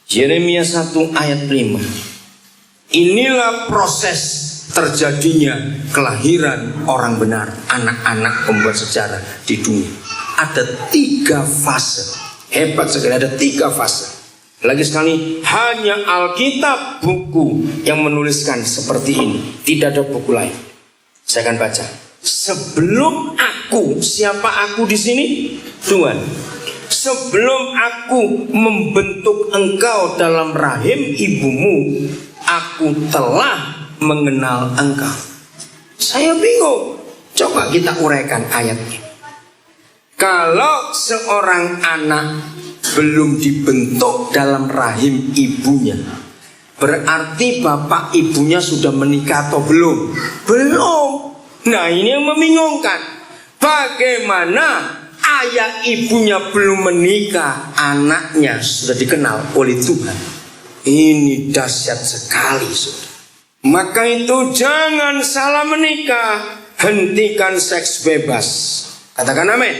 Yeremia 1 ayat 5. Inilah proses terjadinya kelahiran orang benar, anak-anak pembuat sejarah di dunia. Ada 3 fase. Hebat sekali, ada 3 fase. Lagi sekali, hanya Alkitab buku yang menuliskan seperti ini. Tidak ada buku lain. Saya akan baca. Sebelum aku, siapa aku di sini? Tuhan. Sebelum aku membentuk engkau dalam rahim ibumu, aku telah mengenal engkau. Saya bingung. Coba kita uraikan ayatnya. Kalau seorang anak belum dibentuk dalam rahim ibunya, berarti bapak ibunya sudah menikah atau belum? Belum. Nah, ini yang membingungkan. Bagaimana ayah ibunya belum menikah, anaknya sudah dikenal oleh Tuhan? Ini dahsyat sekali, saudara. Maka itu jangan salah menikah. Hentikan seks bebas. Katakan amin.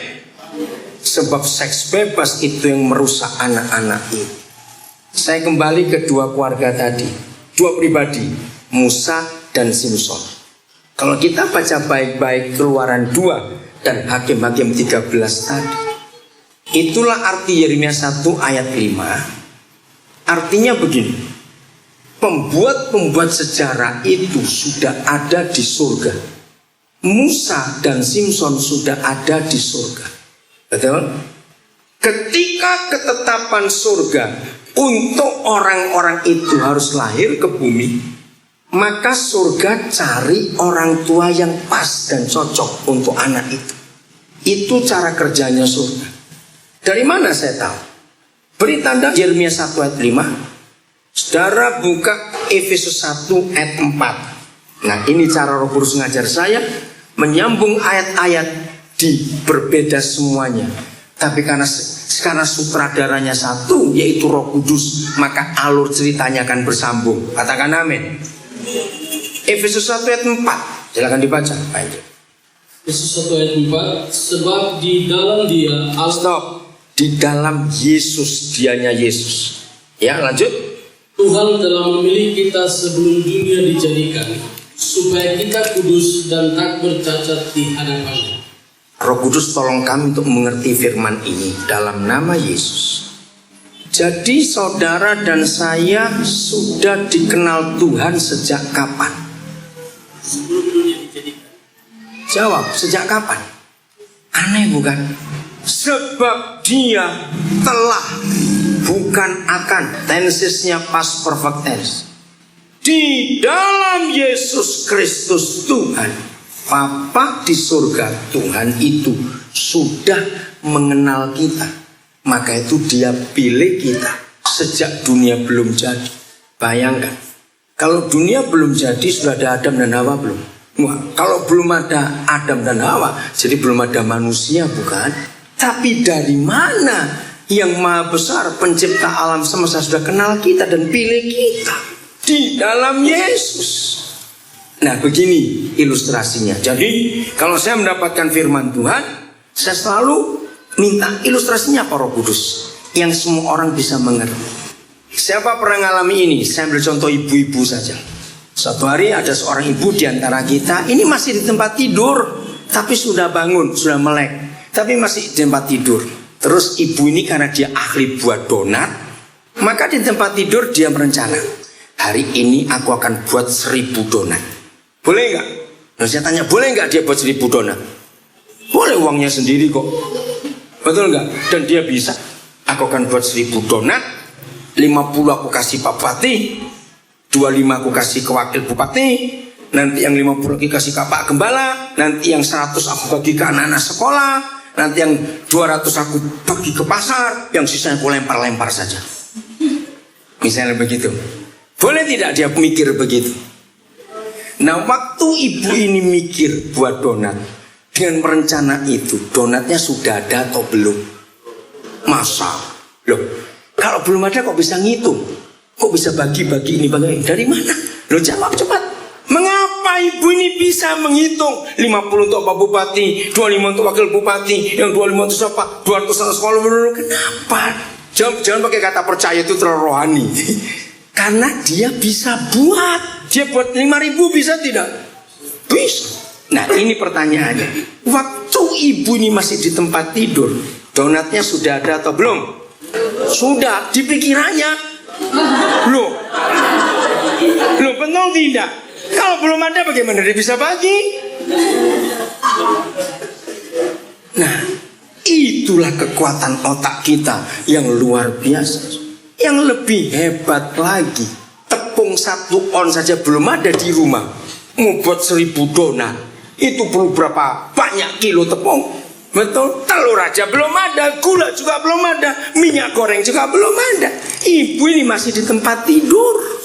Sebab seks bebas itu yang merusak anak-anak ini. Saya kembali ke 2 keluarga tadi, 2 pribadi, Musa dan Simson. Kalau kita baca baik-baik Keluaran 2 dan Hakim-Hakim 13 tadi, itulah arti Yeremia 1 ayat 5. Artinya begini, pembuat-pembuat sejarah itu sudah ada di surga. Musa dan Simson sudah ada di surga. Betul? Ketika ketetapan surga untuk orang-orang itu harus lahir ke bumi, maka surga cari orang tua yang pas dan cocok untuk anak itu. Itu cara kerjanya surga. Dari mana saya tahu? Beri tanda Yeremia 1 ayat 5. Saudara buka Efesus 1 ayat 4. Nah, ini cara Roh Kudus ngajar saya, menyambung ayat-ayat berbeda semuanya. Tapi karena sutradaranya satu, yaitu Roh Kudus, maka alur ceritanya akan bersambung. Katakan amin. Efesus 1 ayat 4. Silakan dibaca. Efesus 1 ayat 4. Sebab di dalam dia Stop. Di dalam Yesus, dianya Yesus. Ya, lanjut. Tuhan telah memilih kita sebelum dunia dijadikan, supaya kita kudus dan tak bercacat di hadapan-Nya. Roh Kudus tolong kami untuk mengerti firman ini dalam nama Yesus. Jadi saudara dan saya sudah dikenal Tuhan sejak kapan? Sebelum dunia dijadikan. Jawab, sejak kapan? Aneh bukan? Sebab dia telah, bukan akan. Tensesnya past perfect tense. Di dalam Yesus Kristus Tuhan, Bapa di surga, Tuhan itu sudah mengenal kita. Maka itu dia pilih kita sejak dunia belum jadi. Bayangkan, kalau dunia belum jadi sudah ada Adam dan Hawa belum? Wah, kalau belum ada Adam dan Hawa, jadi belum ada manusia, bukan? Tapi dari mana yang maha besar pencipta alam semesta sudah kenal kita dan pilih kita? Di dalam Yesus. Nah, begini ilustrasinya. Jadi kalau saya mendapatkan firman Tuhan, saya selalu minta ilustrasinya apa Roh Kudus yang semua orang bisa mengerti. Siapa pernah ngalami ini? Saya ambil contoh ibu-ibu saja. Suatu hari ada seorang ibu di antara kita, ini masih di tempat tidur, tapi sudah bangun, sudah melek, tapi masih di tempat tidur. Terus ibu ini karena dia ahli buat donat, maka di tempat tidur dia merencana, hari ini aku akan buat 1000 donat. Boleh nggak? Nah, saya tanya, boleh nggak dia buat 1000 donat? Boleh, uangnya sendiri kok. Betul nggak? Dan dia bisa. Aku akan buat 1000 donat, 50 aku kasih Pak Bupati, 25 aku kasih ke wakil bupati, nanti yang 50 lagi kasih ke Pak Gembala, nanti yang 100 aku bagi ke anak-anak sekolah, nanti yang 200 aku bagi ke pasar, yang sisanya aku lempar-lempar saja. Misalnya begitu. Boleh tidak dia mikir begitu? Nah, waktu ibu ini mikir buat donat, dengan merencana itu, donatnya sudah ada atau belum? Masa? Loh, kalau belum ada kok bisa ngitung? Kok bisa bagi-bagi ini bagi? Dari mana? Lo jawab cepat. Mengapa ibu ini bisa menghitung 50 untuk Pak Bupati, 25 untuk Wakil Bupati, yang 25 untuk siapa? 200 untuk sekolah. Kenapa? Jangan pakai kata percaya, itu terlalu rohani. Karena dia bisa buat. Dia buat 5.000 bisa tidak? Bisa. Nah, ini pertanyaannya. Waktu ibu ini masih di tempat tidur, donatnya sudah ada atau belum? Sudah, di pikirannya. Loh, betul tidak? Kalau belum ada bagaimana dia bisa bagi? Nah, itulah kekuatan otak kita yang luar biasa. Yang lebih hebat lagi, tepung 1 on saja belum ada di rumah. Mau buat 1000 donat, itu perlu berapa banyak kilo tepung? Betul, telur aja belum ada, gula juga belum ada, minyak goreng juga belum ada. Ibu ini masih di tempat tidur,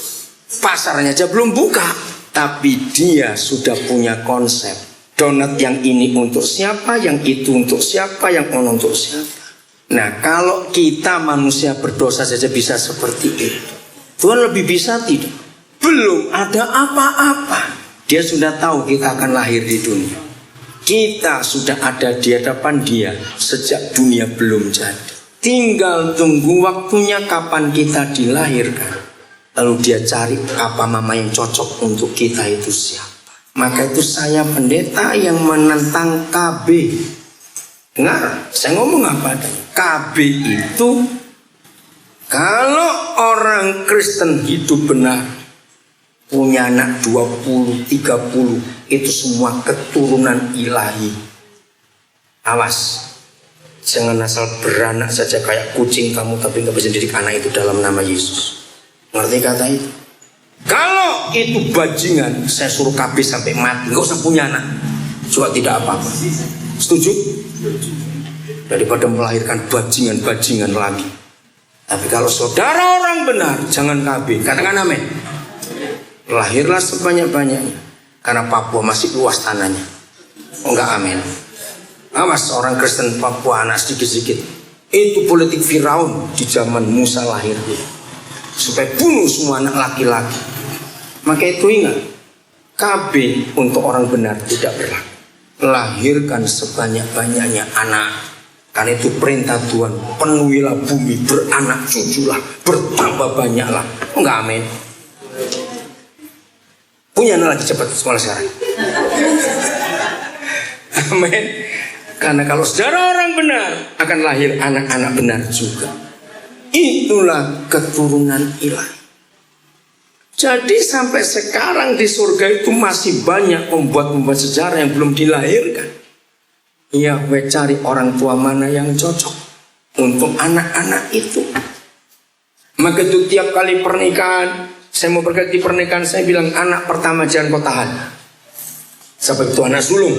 pasarnya aja belum buka, tapi dia sudah punya konsep. Donat yang ini untuk siapa, yang itu untuk siapa, yang ono untuk siapa. Nah, kalau kita manusia berdosa saja bisa seperti itu, Tuhan lebih bisa tidak? Belum ada apa-apa, dia sudah tahu kita akan lahir di dunia. Kita sudah ada di hadapan dia sejak dunia belum jadi. Tinggal tunggu waktunya kapan kita dilahirkan. Lalu dia cari apa mama yang cocok untuk kita itu siapa. Maka itu saya pendeta yang menentang KB. Dengar, saya ngomong apa adanya. KB itu kalau orang Kristen hidup benar, punya anak 20, 30, itu semua keturunan ilahi. Awas, jangan asal beranak saja kayak kucing kamu tapi gak bisa didik anak itu dalam nama Yesus. Ngerti kata itu? Kalau itu bajingan, saya suruh KB sampai mati, gak usah punya anak. Juga tidak apa-apa. Setuju? Daripada melahirkan bajingan-bajingan lagi. Tapi kalau saudara orang benar, jangan KB. Katakan amin. Lahirlah sebanyak-banyaknya, karena Papua masih luas tanahnya. Oh enggak, amin. Awas orang Kristen Papua anak sedikit-sedikit. Itu politik Firaun di zaman Musa lahir, supaya bunuh semua anak laki-laki. Maka itu ingat, KB untuk orang benar tidak berlaku. Lahirkan sebanyak-banyaknya anak, karena itu perintah Tuhan. Penuhilah bumi, beranak cuculah, bertambah banyaklah. Oh enggak, amin. Punya anak lagi cepat sekolah sekarang. Amin. Karena kalau saudara orang benar, akan lahir anak-anak benar juga. Itulah keturunan ilahi. Jadi sampai sekarang di surga itu masih banyak pembuat sejarah yang belum dilahirkan. Yahweh cari orang tua mana yang cocok untuk anak-anak itu. Maka itu tiap kali pernikahan, saya mau berkati pernikahan, saya bilang anak pertama jangan kau tahan. Sampai itu anak sulung,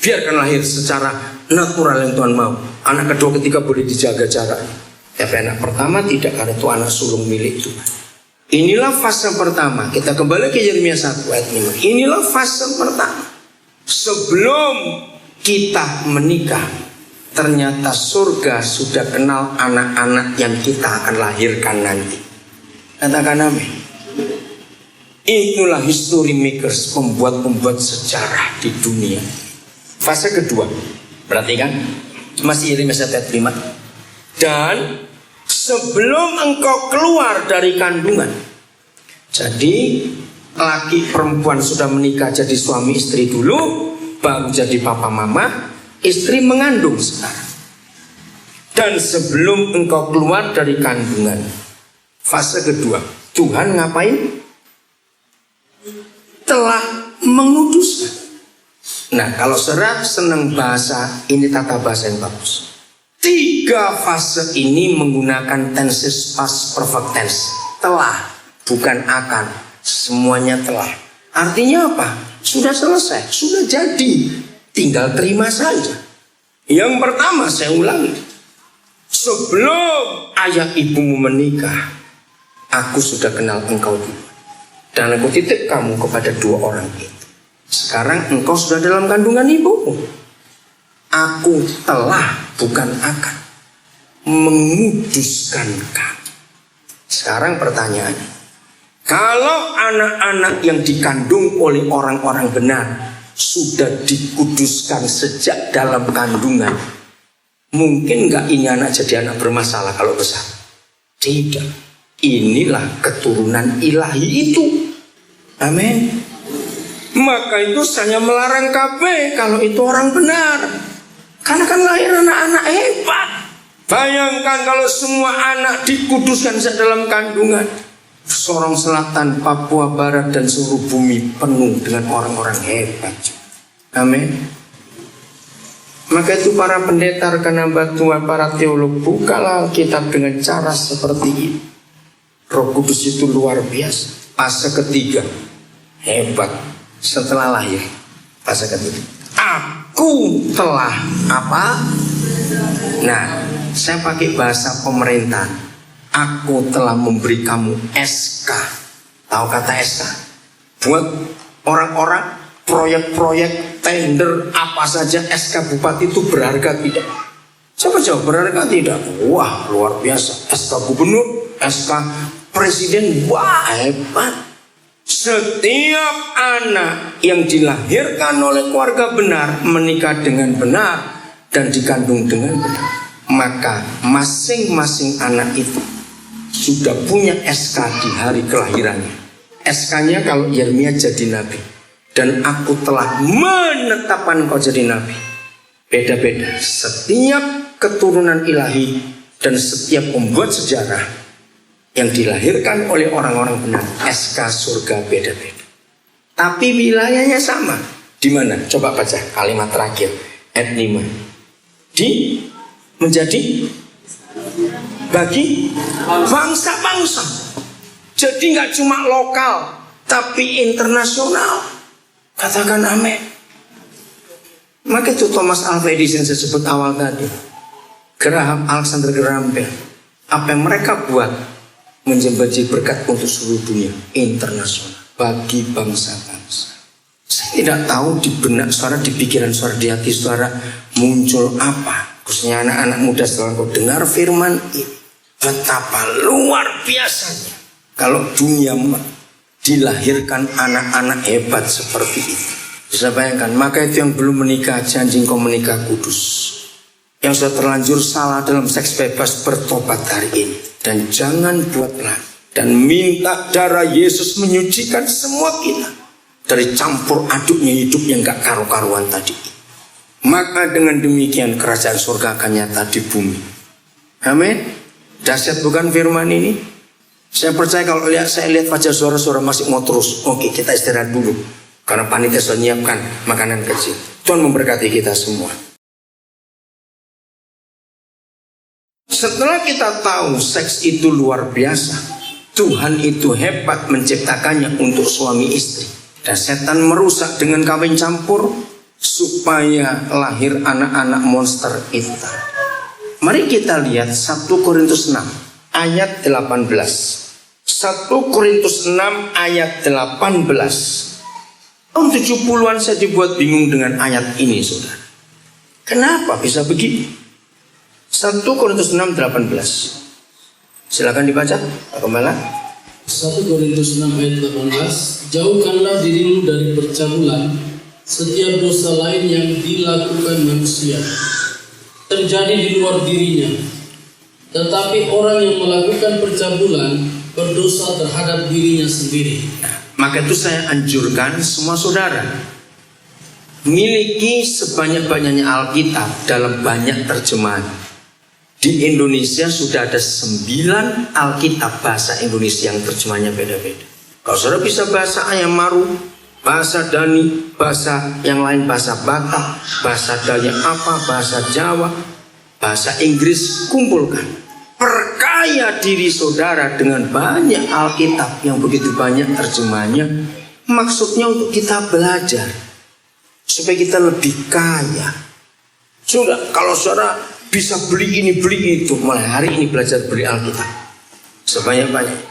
biarkan lahir secara natural yang Tuhan mau. Anak kedua ketiga boleh dijaga jarak. Tapi anak pertama tidak, karena itu anak sulung milik Tuhan. Inilah fase pertama. Kita kembali ke Yeremia 1 ayat 5. Inilah fase pertama. Sebelum kita menikah, ternyata surga sudah kenal anak-anak yang kita akan lahirkan nanti. Katakan amin. Itulah history makers, pembuat sejarah di dunia. Fase kedua, perhatikan, masih Yeremia 1:5. Dan sebelum engkau keluar dari kandungan, jadi laki perempuan sudah menikah jadi suami istri dulu, baru jadi papa mama, istri mengandung sekarang. Dan sebelum engkau keluar dari kandungan, fase kedua, Tuhan ngapain? Telah menguduskan. Nah, kalau saudara senang bahasa, ini tata bahasa yang bagus. 3 fase ini menggunakan tenses past perfect tense. Telah, bukan akan. Semuanya telah. Artinya apa? Sudah selesai, sudah jadi. Tinggal terima saja. Yang pertama saya ulangi. Sebelum ayah ibumu menikah, aku sudah kenal engkau dulu. Dan aku titip kamu kepada 2 orang itu. Sekarang engkau sudah dalam kandungan ibumu. Aku telah, bukan akan, menguduskan kamu. Sekarang pertanyaannya, kalau anak-anak yang dikandung oleh orang-orang benar sudah dikuduskan sejak dalam kandungan, mungkin nggak ini anak jadi anak bermasalah kalau besar? Tidak. Inilah keturunan ilahi itu. Amin. Maka itu saya melarang KB kalau itu orang benar. Karena kan lahir anak-anak hebat. Bayangkan kalau semua anak dikuduskan sejak dalam kandungan. Sorong Selatan, Papua Barat dan seluruh bumi penuh dengan orang-orang hebat. Amin. Maka itu para pendeta, rekan hamba Tuhan, para teolog, bukalah Alkitab dengan cara seperti ini. Roh Kudus itu luar biasa. Fase ketiga, hebat. Setelah lahir, fase ketiga, aku telah apa? Nah, saya pakai bahasa pemerintah. Aku telah memberi kamu SK. Tahu kata SK? Buat orang-orang proyek-proyek tender apa saja, SK bupati itu berharga tidak? Siapa jawab berharga tidak? Wah, luar biasa. SK gubernur, SK presiden, wah hebat. Setiap anak yang dilahirkan oleh keluarga benar, menikah dengan benar, dan dikandung dengan benar, maka masing-masing anak itu sudah punya SK di hari kelahirannya. SK-nya kalau Yeremia jadi nabi, dan aku telah menetapkan kau jadi nabi. Beda-beda. Setiap keturunan ilahi dan setiap pembuat sejarah yang dilahirkan oleh orang-orang benar, SK surga beda-beda. Tapi wilayahnya sama. Di mana? Coba baca kalimat terakhir ayat 5. Menjadi bagi bangsa-bangsa. Jadi nggak cuma lokal, tapi internasional. Katakan amin. Maka itu Thomas Alva Edison saya sebut awal tadi, Alexander Graham Bell, apa yang mereka buat menjadi berkat untuk seluruh dunia, internasional, bagi bangsa-bangsa. Saya tidak tahu di benak suara, di pikiran suara, di hati suara muncul apa, khususnya anak-anak muda setelah kau dengar firman ini. Betapa luar biasanya kalau dunia dilahirkan anak-anak hebat seperti itu. Bisa bayangkan, maka itu yang belum menikah, janji kau menikah kudus. Yang sudah terlanjur salah dalam seks bebas, bertobat hari ini. Dan jangan buat lagi. Dan minta darah Yesus menyucikan semua kita dari campur aduknya hidup yang gak karu-karuan tadi. Maka dengan demikian kerajaan surga akan nyata di bumi. Amin. Dahsyat bukan firman ini? Saya percaya kalau saya lihat wajah suara-suara masih mau terus. Oke, kita istirahat dulu. Karena panitia sudah menyiapkan makanan kecil. Tuhan memberkati kita semua. Setelah kita tahu seks itu luar biasa, Tuhan itu hebat menciptakannya untuk suami istri, dan setan merusak dengan kawin campur supaya lahir anak-anak monster itu. Mari kita lihat 1 Korintus 6 ayat 18. 1 Korintus 6 ayat 18. Tahun 70-an saya dibuat bingung dengan ayat ini, saudara. Kenapa bisa begitu? 1 Korintus 6:18. Silakan dibaca, Pak Gembala. 1 Korintus 6 ayat 18. Jauhkanlah dirimu dari percabulan. Setiap dosa lain yang dilakukan manusia terjadi di luar dirinya. Tetapi orang yang melakukan percabulan berdosa terhadap dirinya sendiri. Maka itu saya anjurkan semua saudara miliki sebanyak-banyaknya Alkitab dalam banyak terjemahan. Di Indonesia sudah ada 9 Alkitab bahasa Indonesia yang terjemahnya beda-beda. Kalau saudara bisa bahasa Ayamaru, bahasa Dani, bahasa yang lain, bahasa Batak, bahasa Dayak apa, bahasa Jawa, bahasa Inggris, kumpulkan. Perkaya diri saudara dengan banyak Alkitab yang begitu banyak terjemahannya. Maksudnya untuk kita belajar supaya kita lebih kaya. Sudah, kalau saudara bisa beli ini beli itu, mulai hari ini belajar beli Alkitab sebanyak-banyak.